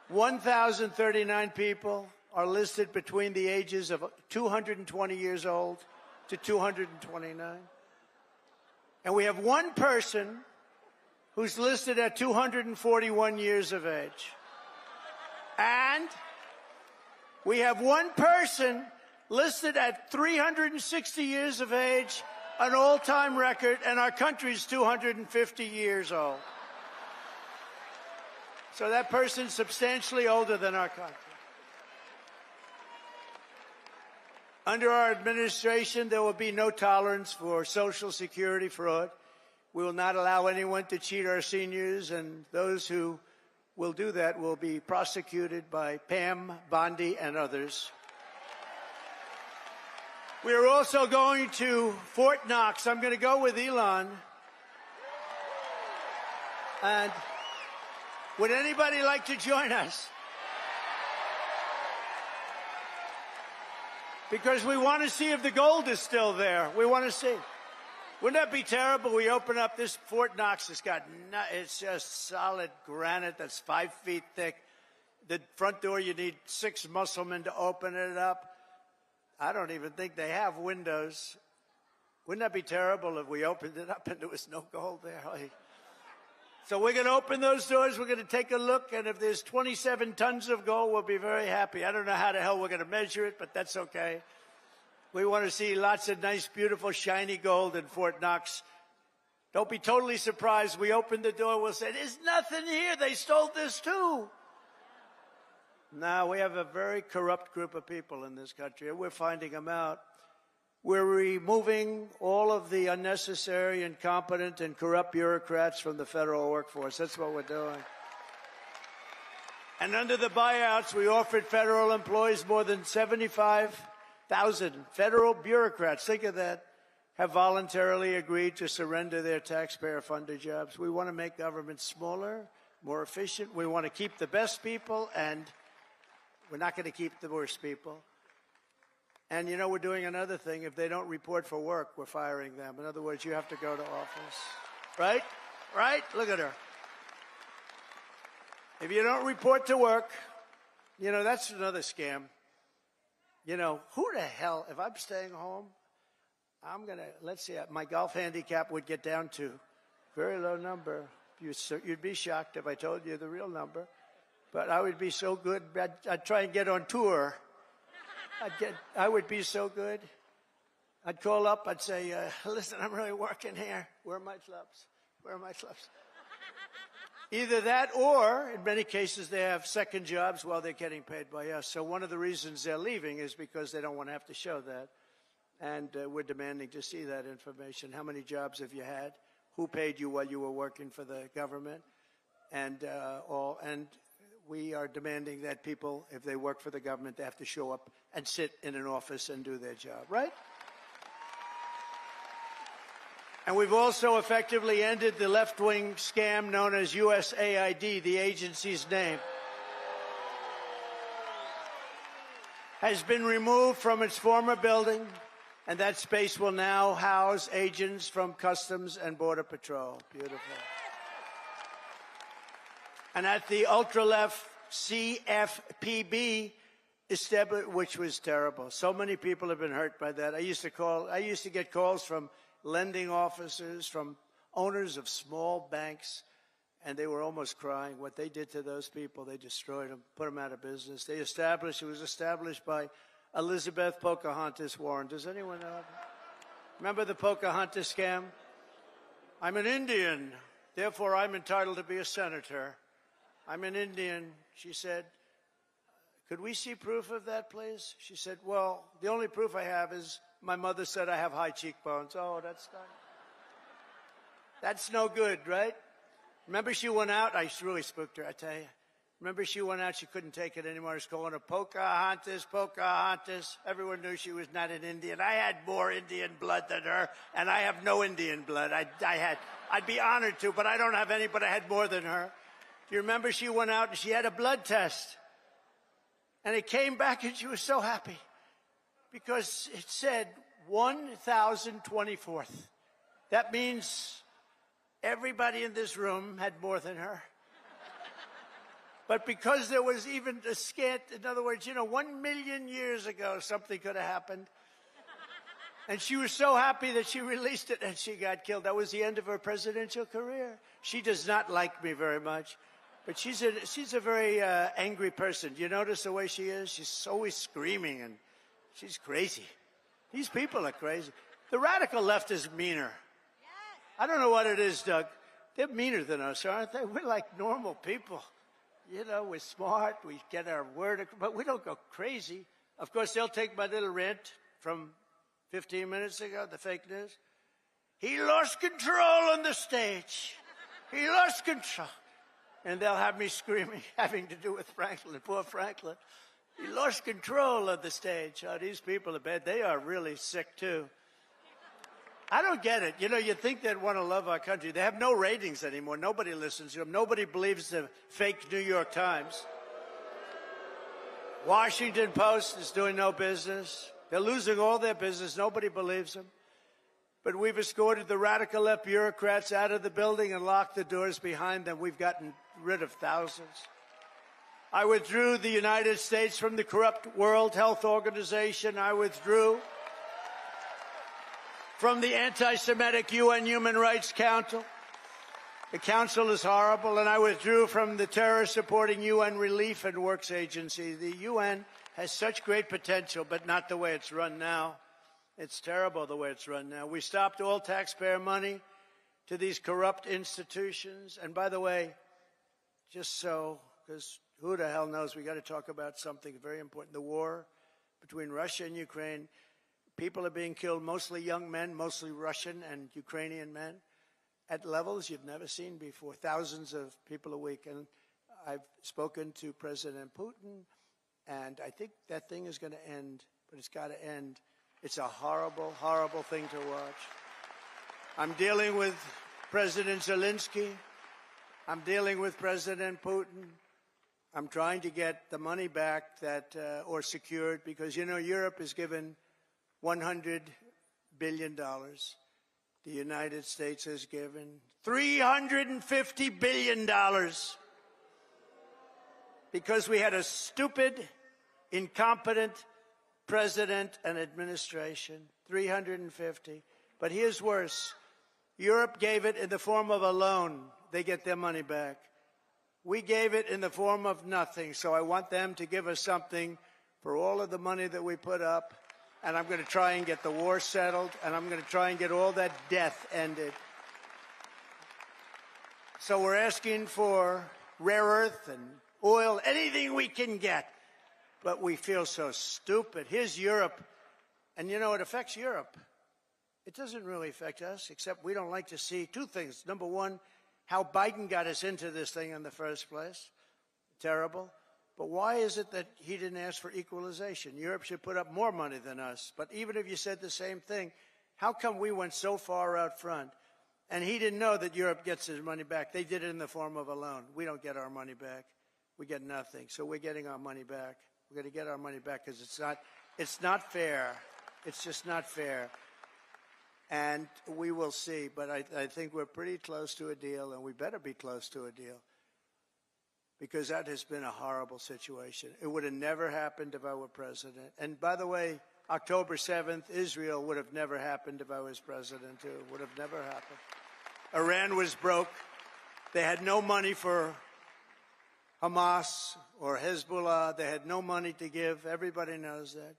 1,039 people are listed between the ages of 220 years old to 229. And we have one person who's listed at 241 years of age. And we have one person listed at 360 years of age, an all-time record, and our country's 250 years old. So that person's substantially older than our country. Under our administration, there will be no tolerance for Social Security fraud. We will not allow anyone to cheat our seniors, and those who will do that will be prosecuted by Pam Bondi and others. We are also going to Fort Knox. I'm going to go with Elon. And would anybody like to join us? Because we want to see if the gold is still there. We want to see. Wouldn't that be terrible? We open up this Fort Knox. It's just solid granite that's 5 feet thick. The front door, you need 6 musclemen to open it up. I don't even think they have windows. Wouldn't that be terrible if we opened it up and there was no gold there? So we're going to open those doors. We're going to take a look. And if there's 27 tons of gold, we'll be very happy. I don't know how the hell we're going to measure it, but that's okay. We want to see lots of nice, beautiful, shiny gold in Fort Knox. Don't be totally surprised. We open the door, we'll say, there's nothing here. They stole this too. Now, we have a very corrupt group of people in this country, and we're finding them out. We're removing all of the unnecessary, incompetent, and corrupt bureaucrats from the federal workforce. That's what we're doing. And under the buyouts, we offered federal employees more than 75,000 federal bureaucrats. Think of that. Have voluntarily agreed to surrender their taxpayer-funded jobs. We want to make government smaller, more efficient. We want to keep the best people, and we're not going to keep the worst people. And, you know, we're doing another thing. If they don't report for work, we're firing them. In other words, you have to go to office. Right? Right? Look at her. If you don't report to work, you know, that's another scam. You know, who the hell, if I'm staying home, I'm going to, let's see, my golf handicap would get down to very low number. You'd be shocked if I told you the real number. But I would be so good, I'd try and get on tour. I would be so good. I'd call up, I'd say, listen, I'm really working here. Where are my clubs? Where are my clubs? Either that or, in many cases, they have second jobs while they're getting paid by us. So one of the reasons they're leaving is because they don't want to have to show that. And we're demanding to see that information. How many jobs have you had? Who paid you while you were working for the government? And we are demanding that people, if they work for the government, they have to show up and sit in an office and do their job, right? And we've also effectively ended the left-wing scam known as USAID, the agency's name. Has been removed from its former building, and that space will now house agents from Customs and Border Patrol. Beautiful. And at the ultra-left CFPB, which was terrible. So many people have been hurt by that. I used to get calls from lending officers, from owners of small banks, and they were almost crying. What they did to those people, they destroyed them, put them out of business. It was established by Elizabeth Pocahontas Warren. Does anyone know? Remember the Pocahontas scam? I'm an Indian, therefore I'm entitled to be a senator. I'm an Indian. She said, could we see proof of that, please? She said, well, the only proof I have is my mother said I have high cheekbones. Oh, that's no good, right? Remember she went out? I really spooked her, I tell you. Remember she went out, she couldn't take it anymore. I was calling her Pocahontas, Pocahontas. Everyone knew she was not an Indian. I had more Indian blood than her, and I have no Indian blood. I'd be honored to, but I don't have any, but I had more than her. Do you remember she went out and she had a blood test? And it came back and she was so happy because it said 1,024th. That means everybody in this room had more than her. But because there was even a scant, in other words, 1 million years ago, something could have happened. And she was so happy that she released it and she got killed. That was the end of her presidential career. She does not like me very much. But she's a very angry person. Do you notice the way she is? She's always screaming, and she's crazy. These people are crazy. The radical left is meaner. Yes. I don't know what it is, Doug. They're meaner than us, aren't they? We're like normal people. You know, we're smart, we get our word, but we don't go crazy. Of course, they'll take my little rant from 15 minutes ago, the fake news. He lost control on the stage. He lost control. And they'll have me screaming, having to do with Franklin, poor Franklin. He lost control of the stage. Oh, these people are bad. They are really sick, too. I don't get it. You know, you think they'd want to love our country. They have no ratings anymore. Nobody listens to them. Nobody believes the fake New York Times. Washington Post is doing no business. They're losing all their business. Nobody believes them. But we've escorted the radical left bureaucrats out of the building and locked the doors behind them. We've gotten rid of thousands. I withdrew the United States from the corrupt World Health Organization. I withdrew from the anti-Semitic UN Human Rights Council. The council is horrible, and I withdrew from the terror-supporting UN Relief and Works Agency. The UN has such great potential, but not the way it's run now. It's terrible the way it's run now. We stopped all taxpayer money to these corrupt institutions. And by the way, just so, because who the hell knows, we got to talk about something very important. The war between Russia and Ukraine. People are being killed, mostly young men, mostly Russian and Ukrainian men, at levels you've never seen before. Thousands of people a week. And I've spoken to President Putin, and I think that thing is going to end, but it's got to end. It's a horrible, horrible thing to watch. I'm dealing with President Zelensky. I'm dealing with President Putin. I'm trying to get the money back that, or secured, because, you know, Europe is given $100 billion. The United States has given $350 billion because we had a stupid, incompetent president and administration. 350. But here's worse. Europe gave it in the form of a loan. They get their money back. We gave it in the form of nothing. So I want them to give us something for all of the money that we put up. And I'm going to try and get the war settled, and I'm going to try and get all that death ended. So we're asking for rare earth and oil, anything we can get. But we feel so stupid. Here's Europe. And, you know, it affects Europe. It doesn't really affect us, except we don't like to see two things. Number one, how Biden got us into this thing in the first place. Terrible. But why is it that he didn't ask for equalization? Europe should put up more money than us. But even if you said the same thing, how come we went so far out front? And he didn't know that Europe gets his money back. They did it in the form of a loan. We don't get our money back. We get nothing. So we're getting our money back. We're going to get our money back because it's not fair. It's just not fair. And we will see. But I think we're pretty close to a deal, and we better be close to a deal, because that has been a horrible situation. It would have never happened if I were president. And by the way, October 7th, Israel would have never happened if I was president, too. It would have never happened. Iran was broke. They had no money for Hamas or Hezbollah. They had no money to give. Everybody knows that.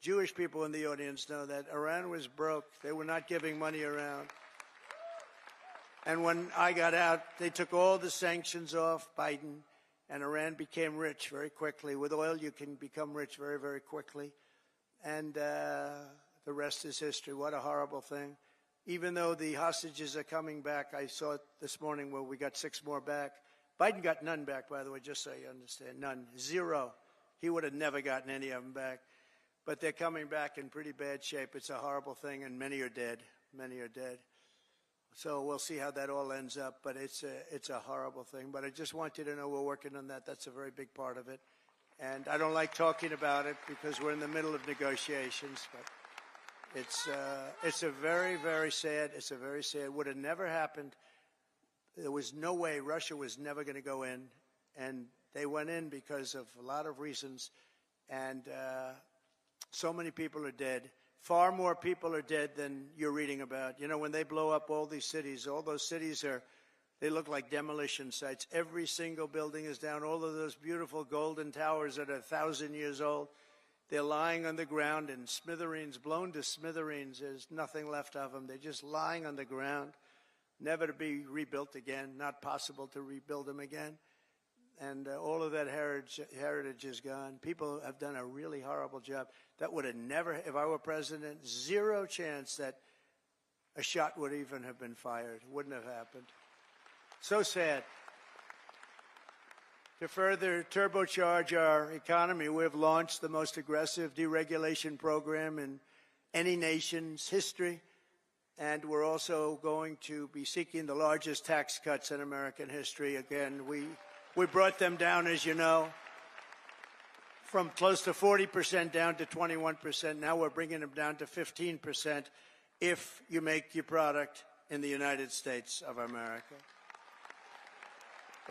Jewish people in the audience know that. Iran was broke. They were not giving money around. And when I got out, they took all the sanctions off Biden, and Iran became rich very quickly. With oil, you can become rich very, very quickly. And the rest is history. What a horrible thing. Even though the hostages are coming back, I saw it this morning where we got 6 more back. Biden got none back, by the way, just so you understand. None. 0. He would have never gotten any of them back. But they're coming back in pretty bad shape. It's a horrible thing, and many are dead. Many are dead. So we'll see how that all ends up, but it's a horrible thing. But I just want you to know we're working on that. That's a very big part of it. And I don't like talking about it because we're in the middle of negotiations. But it's a very, very sad. It's a very sad. Would have never happened. There was no way. Russia was never going to go in, and they went in because of a lot of reasons. And so many people are dead. Far more people are dead than you're reading about. You know, when they blow up all these cities, all those cities they look like demolition sites. Every single building is down. All of those beautiful golden towers that are 1,000 years old, they're lying on the ground in smithereens, blown to smithereens. There's nothing left of them. They're just lying on the ground, never to be rebuilt again, not possible to rebuild them again. and all of that heritage is gone. People have done a really horrible job. That would have never, if I were president, zero chance that a shot would even have been fired. Wouldn't have happened. So sad. To further turbocharge our economy, we have launched the most aggressive deregulation program in any nation's history, and we're also going to be seeking the largest tax cuts in American history. Again, we brought them down, as you know, from close to 40% down to 21%. Now we're bringing them down to 15% if you make your product in the United States of America.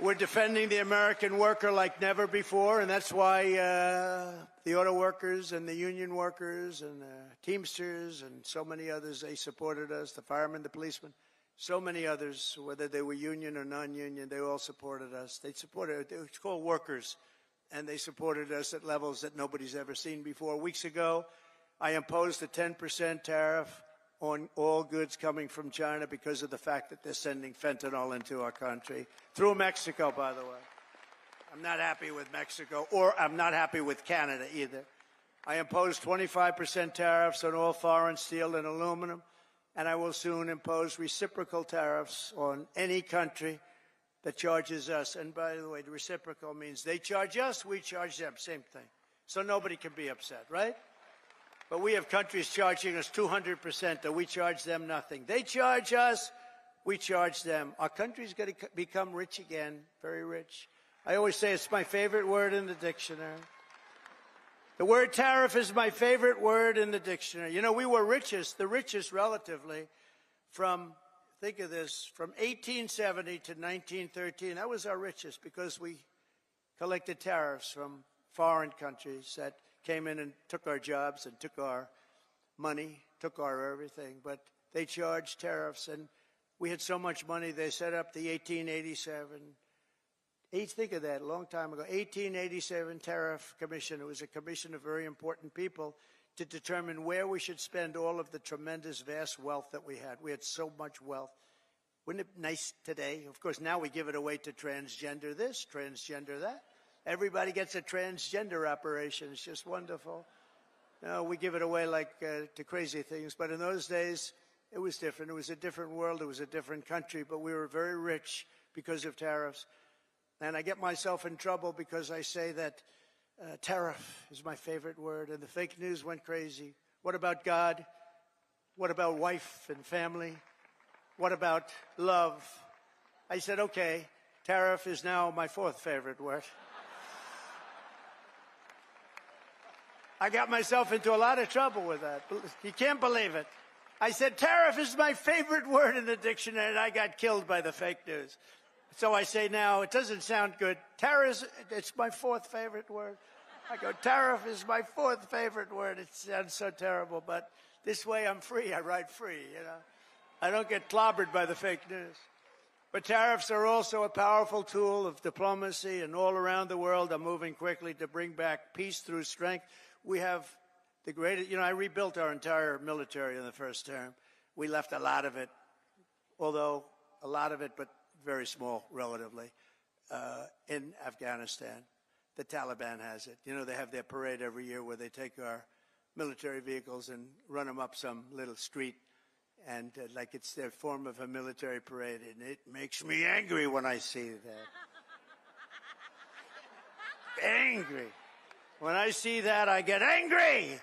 We're defending the American worker like never before, and that's why the auto workers and the union workers and the Teamsters and so many others, they supported us, the firemen, the policemen, so many others, whether they were union or non-union, they all supported us. They supported, it's called workers, and they supported us at levels that nobody's ever seen before. Weeks ago, I imposed a 10% tariff on all goods coming from China because of the fact that they're sending fentanyl into our country, through Mexico, by the way. I'm not happy with Mexico, or I'm not happy with Canada either. I imposed 25% tariffs on all foreign steel and aluminum, and I will soon impose reciprocal tariffs on any country that charges us. And by the way, the reciprocal means they charge us, we charge them, same thing. So nobody can be upset, right? But we have countries charging us 200%, and we charge them nothing. They charge us, we charge them. Our country's going to become rich again, very rich. I always say it's my favorite word in the dictionary. The word tariff is my favorite word in the dictionary. You know, we were the richest relatively from, think of this, from 1870 to 1913. That was our richest because we collected tariffs from foreign countries that came in and took our jobs and took our money, took our everything. But they charged tariffs, and we had so much money, they set up the 1887. Think of that, a long time ago. 1887 Tariff Commission. It was a commission of very important people to determine where we should spend all of the tremendous, vast wealth that we had. We had so much wealth. Wouldn't it be nice today? Of course, now we give it away to transgender this, transgender that. Everybody gets a transgender operation. It's just wonderful. No, we give it away like to crazy things. But in those days, it was different. It was a different world. It was a different country. But we were very rich because of tariffs. And I get myself in trouble because I say that tariff is my favorite word. And the fake news went crazy. What about God? What about wife and family? What about love? I said, okay, tariff is now my fourth favorite word. I got myself into a lot of trouble with that. You can't believe it. I said, tariff is my favorite word in the dictionary, and I got killed by the fake news. So I say now, it doesn't sound good. Tariff, it's my fourth favorite word. I go, tariff is my fourth favorite word. It sounds so terrible, but this way I'm free. I write free, you know. I don't get clobbered by the fake news. But tariffs are also a powerful tool of diplomacy, and all around the world are moving quickly to bring back peace through strength. We have the greatest, you know, I rebuilt our entire military in the first term. We left a lot of it, although a lot of it, but very small relatively, in Afghanistan. The Taliban has it. You know, they have their parade every year where they take our military vehicles and run them up some little street, and like it's their form of a military parade, and it makes me angry when I see that. Angry. When I see that, I get angry.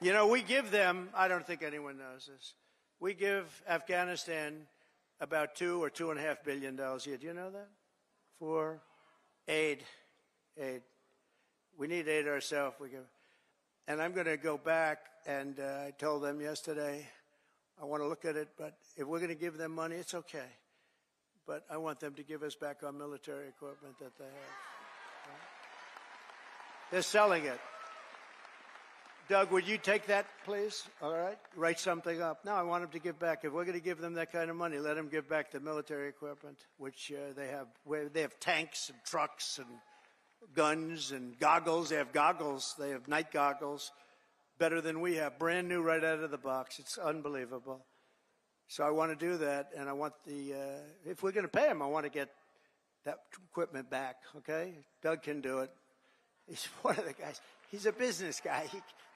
You know, we give them, I don't think anyone knows this, we give Afghanistan about $2 or $2.5 billion a year. Do you know that? For aid. We need aid ourselves. And I'm going to go back, and I told them yesterday, I want to look at it, but if we're going to give them money, it's okay. But I want them to give us back our military equipment that they have. They're selling it. Doug, would you take that, please? All right? Write something up. No, I want them to give back. If we're going to give them that kind of money, let them give back the military equipment, which they have. They have tanks and trucks and guns and goggles. They have goggles. They have night goggles, better than we have. Brand new right out of the box. It's unbelievable. So I want to do that, and I want if we're going to pay him, I want to get that equipment back, okay? Doug can do it. He's one of the guys. He's a business guy.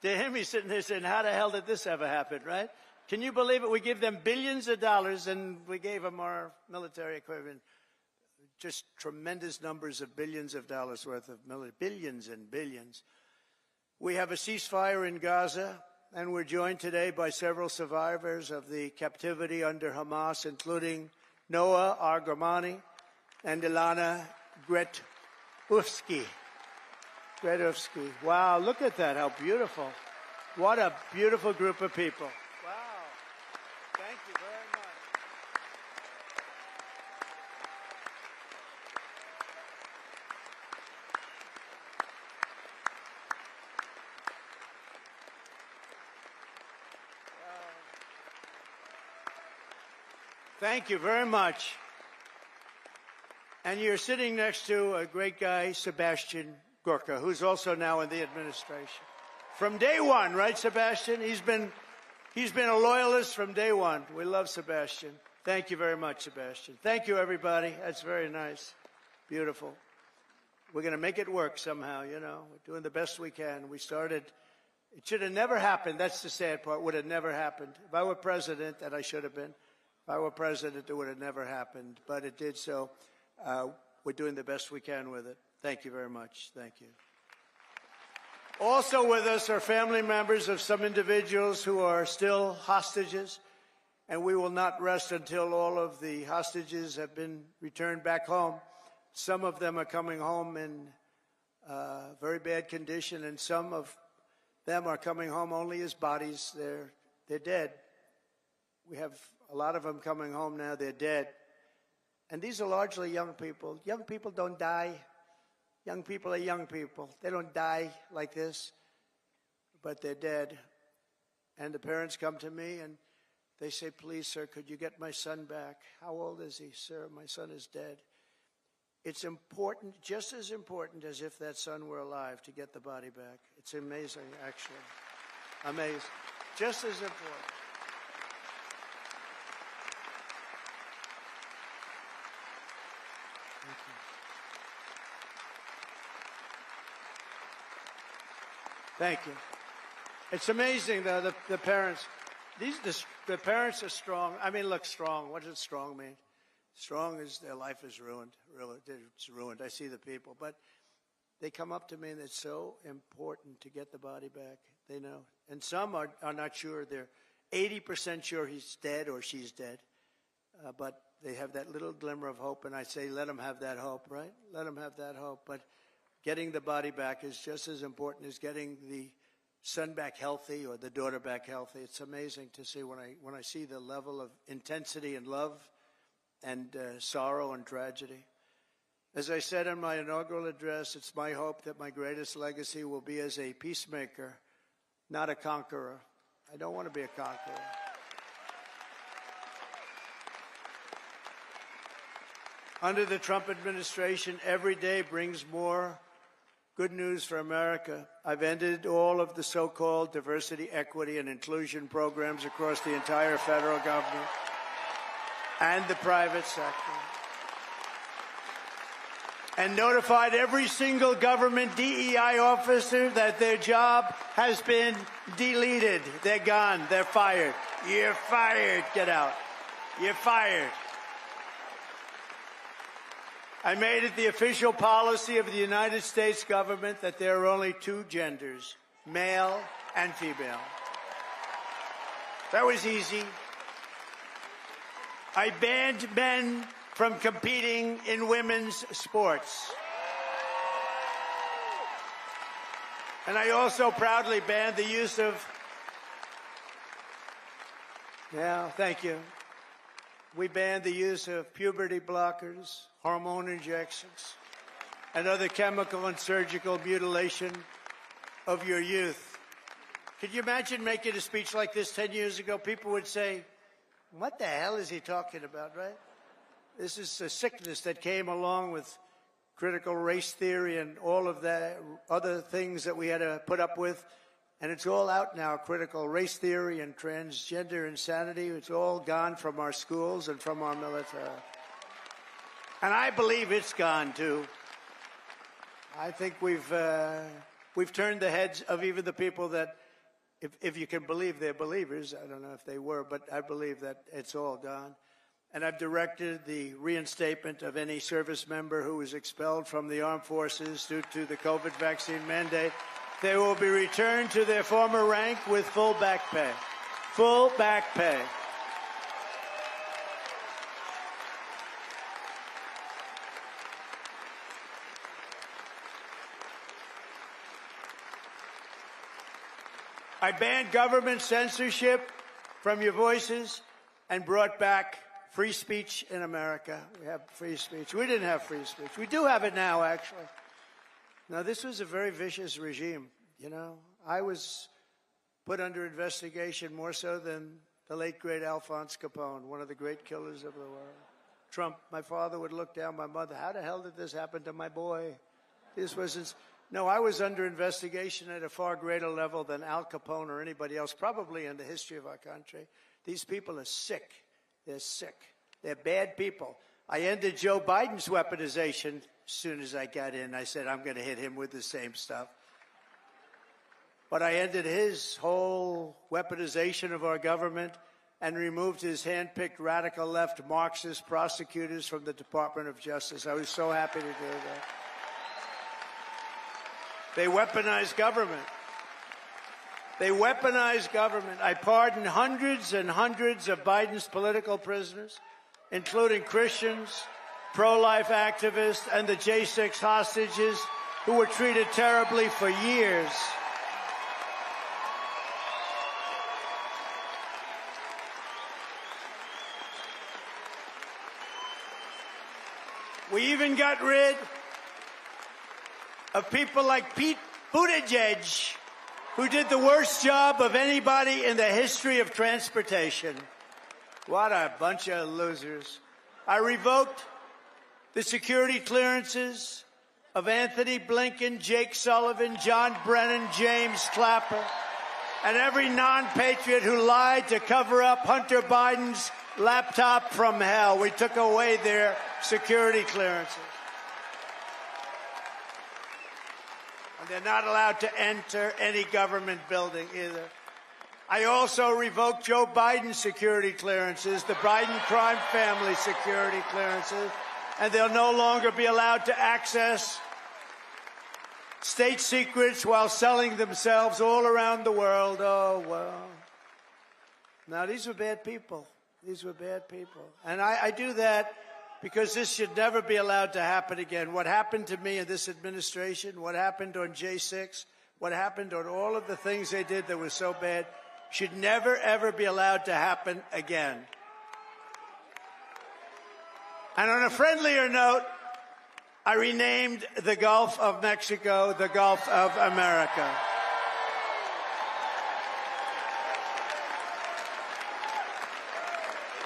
To him, he's sitting there saying, how the hell did this ever happen, right? Can you believe it? We give them billions of dollars, and we gave them our military equipment. Just tremendous numbers of billions of dollars worth of military, billions and billions. We have a ceasefire in Gaza, and we're joined today by several survivors of the captivity under Hamas, including Noah Argamani and Ilana Gretovsky. Wow, look at that, how beautiful. What a beautiful group of people. Wow, thank you very much. Thank you very much. And you're sitting next to a great guy, Sebastian Gorka, who's also now in the administration. From day one, right, Sebastian? He's been a loyalist from day one. We love Sebastian. Thank you very much, Sebastian. Thank you, everybody. That's very nice. Beautiful. We're going to make it work somehow, you know. We're doing the best we can. We started. It should have never happened. That's the sad part. Would have never happened. If I were president, and I should have been, if I were president, it would have never happened. But it did, so we're doing the best we can with it. Thank you very much. Thank you. Also with us are family members of some individuals who are still hostages, and we will not rest until all of the hostages have been returned back home. Some of them are coming home in very bad condition, and some of them are coming home only as bodies. They're dead. We have a lot of them coming home now. They're dead. And these are largely young people. Young people don't die. Young people are young people. They don't die like this, but they're dead. And the parents come to me and they say, please, sir, could you get my son back? How old is he? Sir, my son is dead. It's important, just as important as if that son were alive, to get the body back. It's amazing, actually. Amazing. Just as important. Thank you. Thank you. It's amazing, though, the parents. The parents are strong. I mean, look, strong. What does strong mean? Strong is their life is ruined. Really, it's ruined. I see the people. But they come up to me, and it's so important to get the body back. They know. And some are not sure. They're 80% sure he's dead or she's dead. But they have that little glimmer of hope, and I say, let them have that hope, right? Let them have that hope. But getting the body back is just as important as getting the son back healthy or the daughter back healthy. It's amazing to see when I see the level of intensity and love and sorrow and tragedy. As I said in my inaugural address, it's my hope that my greatest legacy will be as a peacemaker, not a conqueror. I don't want to be a conqueror. Under the Trump administration, every day brings more good news for America. I've ended all of the so-called diversity, equity, and inclusion programs across the entire federal government and the private sector, and notified every single government DEI officer that their job has been deleted. They're gone. They're fired. You're fired. Get out. You're fired. I made it the official policy of the United States government that there are only two genders, male and female. That was easy. I banned men from competing in women's sports. And I also proudly banned the use of, thank you. We banned the use of puberty blockers, hormone injections, and other chemical and surgical mutilation of your youth. Could you imagine making a speech like this 10 years ago? People would say, what the hell is he talking about, right? This is a sickness that came along with critical race theory and all of the other things that we had to put up with. And it's all out now, critical race theory and transgender insanity. It's all gone from our schools and from our military. And I believe it's gone, too. I think we've turned the heads of even the people that, if you can believe they're believers, I don't know if they were, but I believe that it's all gone. And I've directed the reinstatement of any service member who was expelled from the armed forces due to the COVID vaccine mandate. They will be returned to their former rank with full back pay. Full back pay. I banned government censorship from your voices and brought back free speech in America. We have free speech. We didn't have free speech. We do have it now, actually. Now, this was a very vicious regime, you know. I was put under investigation more so than the late, great Alphonse Capone, one of the great killers of the world. Trump, my father would look down my mother. How the hell did this happen to my boy? This wasn't... No, I was under investigation at a far greater level than Al Capone or anybody else, probably in the history of our country. These people are sick. They're sick. They're bad people. I ended Joe Biden's weaponization as soon as I got in. I said, I'm going to hit him with the same stuff. But I ended his whole weaponization of our government and removed his hand-picked radical left Marxist prosecutors from the Department of Justice. I was so happy to do that. They weaponized government. They weaponized government. I pardoned hundreds and hundreds of Biden's political prisoners, including Christians, pro-life activists, and the J6 hostages who were treated terribly for years. We even got rid of people like Pete Buttigieg, who did the worst job of anybody in the history of transportation. What a bunch of losers. I revoked the security clearances of Anthony Blinken, Jake Sullivan, John Brennan, James Clapper, and every non-patriot who lied to cover up Hunter Biden's laptop from hell. We took away their security clearances. And they're not allowed to enter any government building either. I also revoked Joe Biden's security clearances, the Biden crime family security clearances, and they'll no longer be allowed to access state secrets while selling themselves all around the world. Oh, well. Now, these were bad people. These were bad people. And I do that because this should never be allowed to happen again. What happened to me in this administration, what happened on J6, what happened on all of the things they did that was so bad, should never, ever be allowed to happen again. And on a friendlier note, I renamed the Gulf of Mexico the Gulf of America.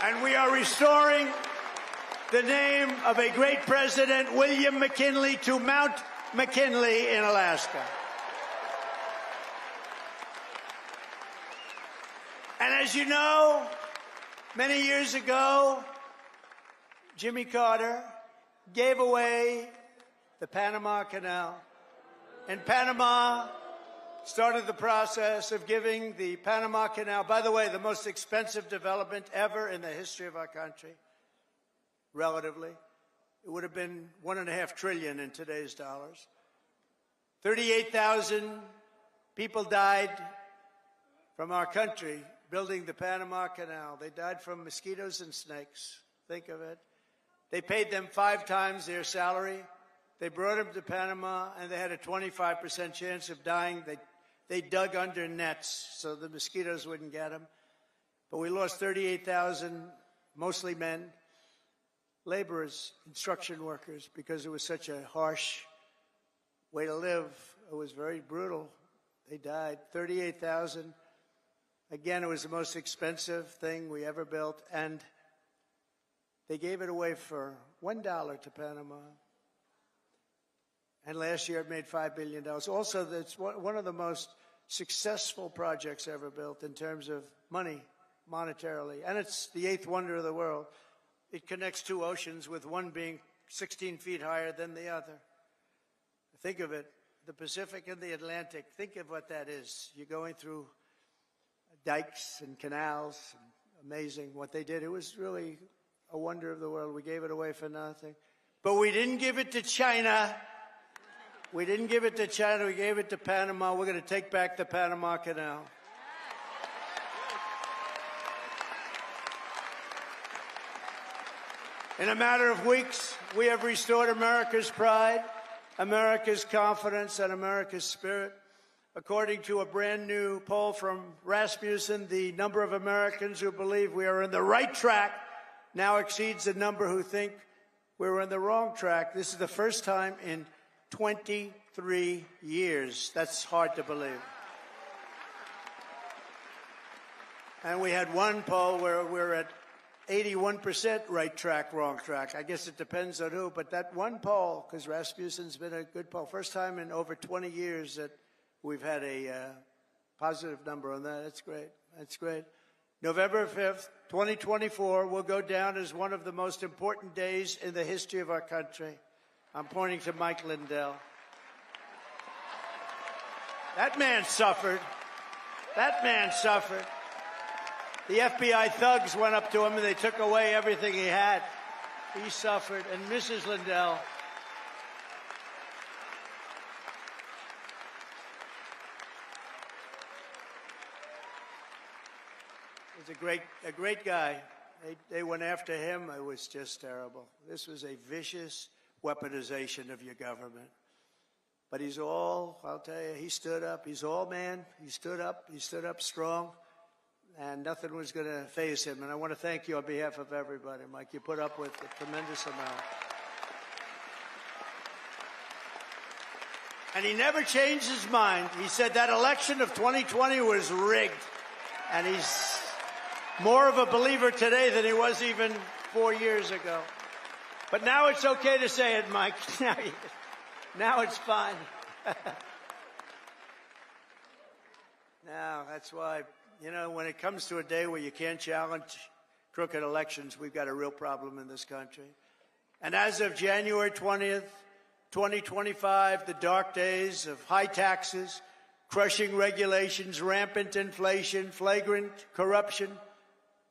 And we are restoring the name of a great president, William McKinley, to Mount McKinley in Alaska. And as you know, many years ago, Jimmy Carter gave away the Panama Canal. And Panama started the process of giving the Panama Canal, by the way, the most expensive development ever in the history of our country, relatively. It would have been $1.5 trillion in today's dollars. 38,000 people died from our country building the Panama Canal. They died from mosquitoes and snakes. Think of it. They paid them 5 times their salary. They brought them to Panama, and they had a 25% chance of dying. They dug under nets so the mosquitoes wouldn't get them. But we lost 38,000, mostly men, laborers, construction workers, because it was such a harsh way to live. It was very brutal. They died. 38,000. Again, it was the most expensive thing we ever built, and they gave it away for $1 to Panama. And last year it made $5 billion. Also, it's one of the most successful projects ever built in terms of money, monetarily. And it's the eighth wonder of the world. It connects two oceans, with one being 16 feet higher than the other. Think of it, the Pacific and the Atlantic. Think of what that is. You're going through dikes and canals. Amazing what they did. It was really a wonder of the world. We gave it away for nothing. But we didn't give it to China. We didn't give it to China. We gave it to Panama. We're going to take back the Panama Canal. In a matter of weeks, we have restored America's pride, America's confidence, and America's spirit. According to a brand new poll from Rasmussen, the number of Americans who believe we are on the right track now exceeds the number who think we're on the wrong track. This is the first time in 23 years. That's hard to believe. And we had one poll where we're at 81% right track, wrong track. I guess it depends on who, but that one poll, because Rasmussen's been a good poll, first time in over 20 years that we've had a positive number on that. That's great. That's great. November 5th, 2024 will go down as one of the most important days in the history of our country. I'm pointing to Mike Lindell. That man suffered. That man suffered. The FBI thugs went up to him and they took away everything he had. He suffered. And Mrs. Lindell, was a great guy. They went after him. It was just terrible. This was a vicious weaponization of your government. But he's all, I'll tell you, he stood up. He's all man. He stood up strong. And nothing was going to faze him. And I want to thank you on behalf of everybody, Mike. You put up with a tremendous amount. And he never changed his mind. He said that election of 2020 was rigged. And he's more of a believer today than he was even 4 years ago. But now it's okay to say it, Mike. Now it's fine. Now, that's why, you know, when it comes to a day where you can't challenge crooked elections, we've got a real problem in this country. And as of January 20th, 2025, the dark days of high taxes, crushing regulations, rampant inflation, flagrant corruption,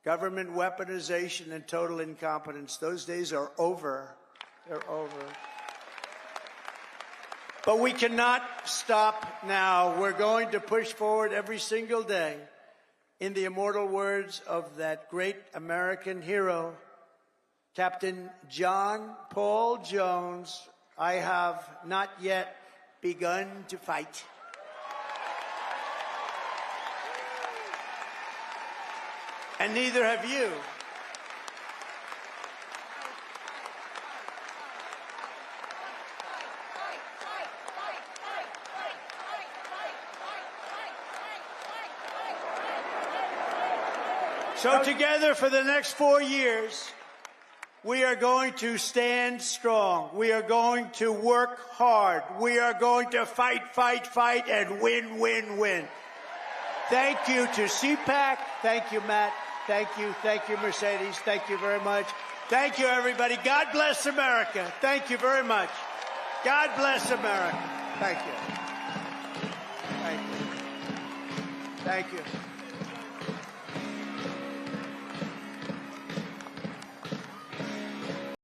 government weaponization, and total incompetence, those days are over. They're over. But we cannot stop now. We're going to push forward every single day. In the immortal words of that great American hero, Captain John Paul Jones, I have not yet begun to fight. And neither have you. So together for the next 4 years, we are going to stand strong. We are going to work hard. We are going to fight, and win, win, win. Thank you to CPAC. Thank you, Matt. Thank you, Mercedes. Thank you very much. Thank you, everybody. God bless America. Thank you very much. God bless America. Thank you. Thank you. Thank you.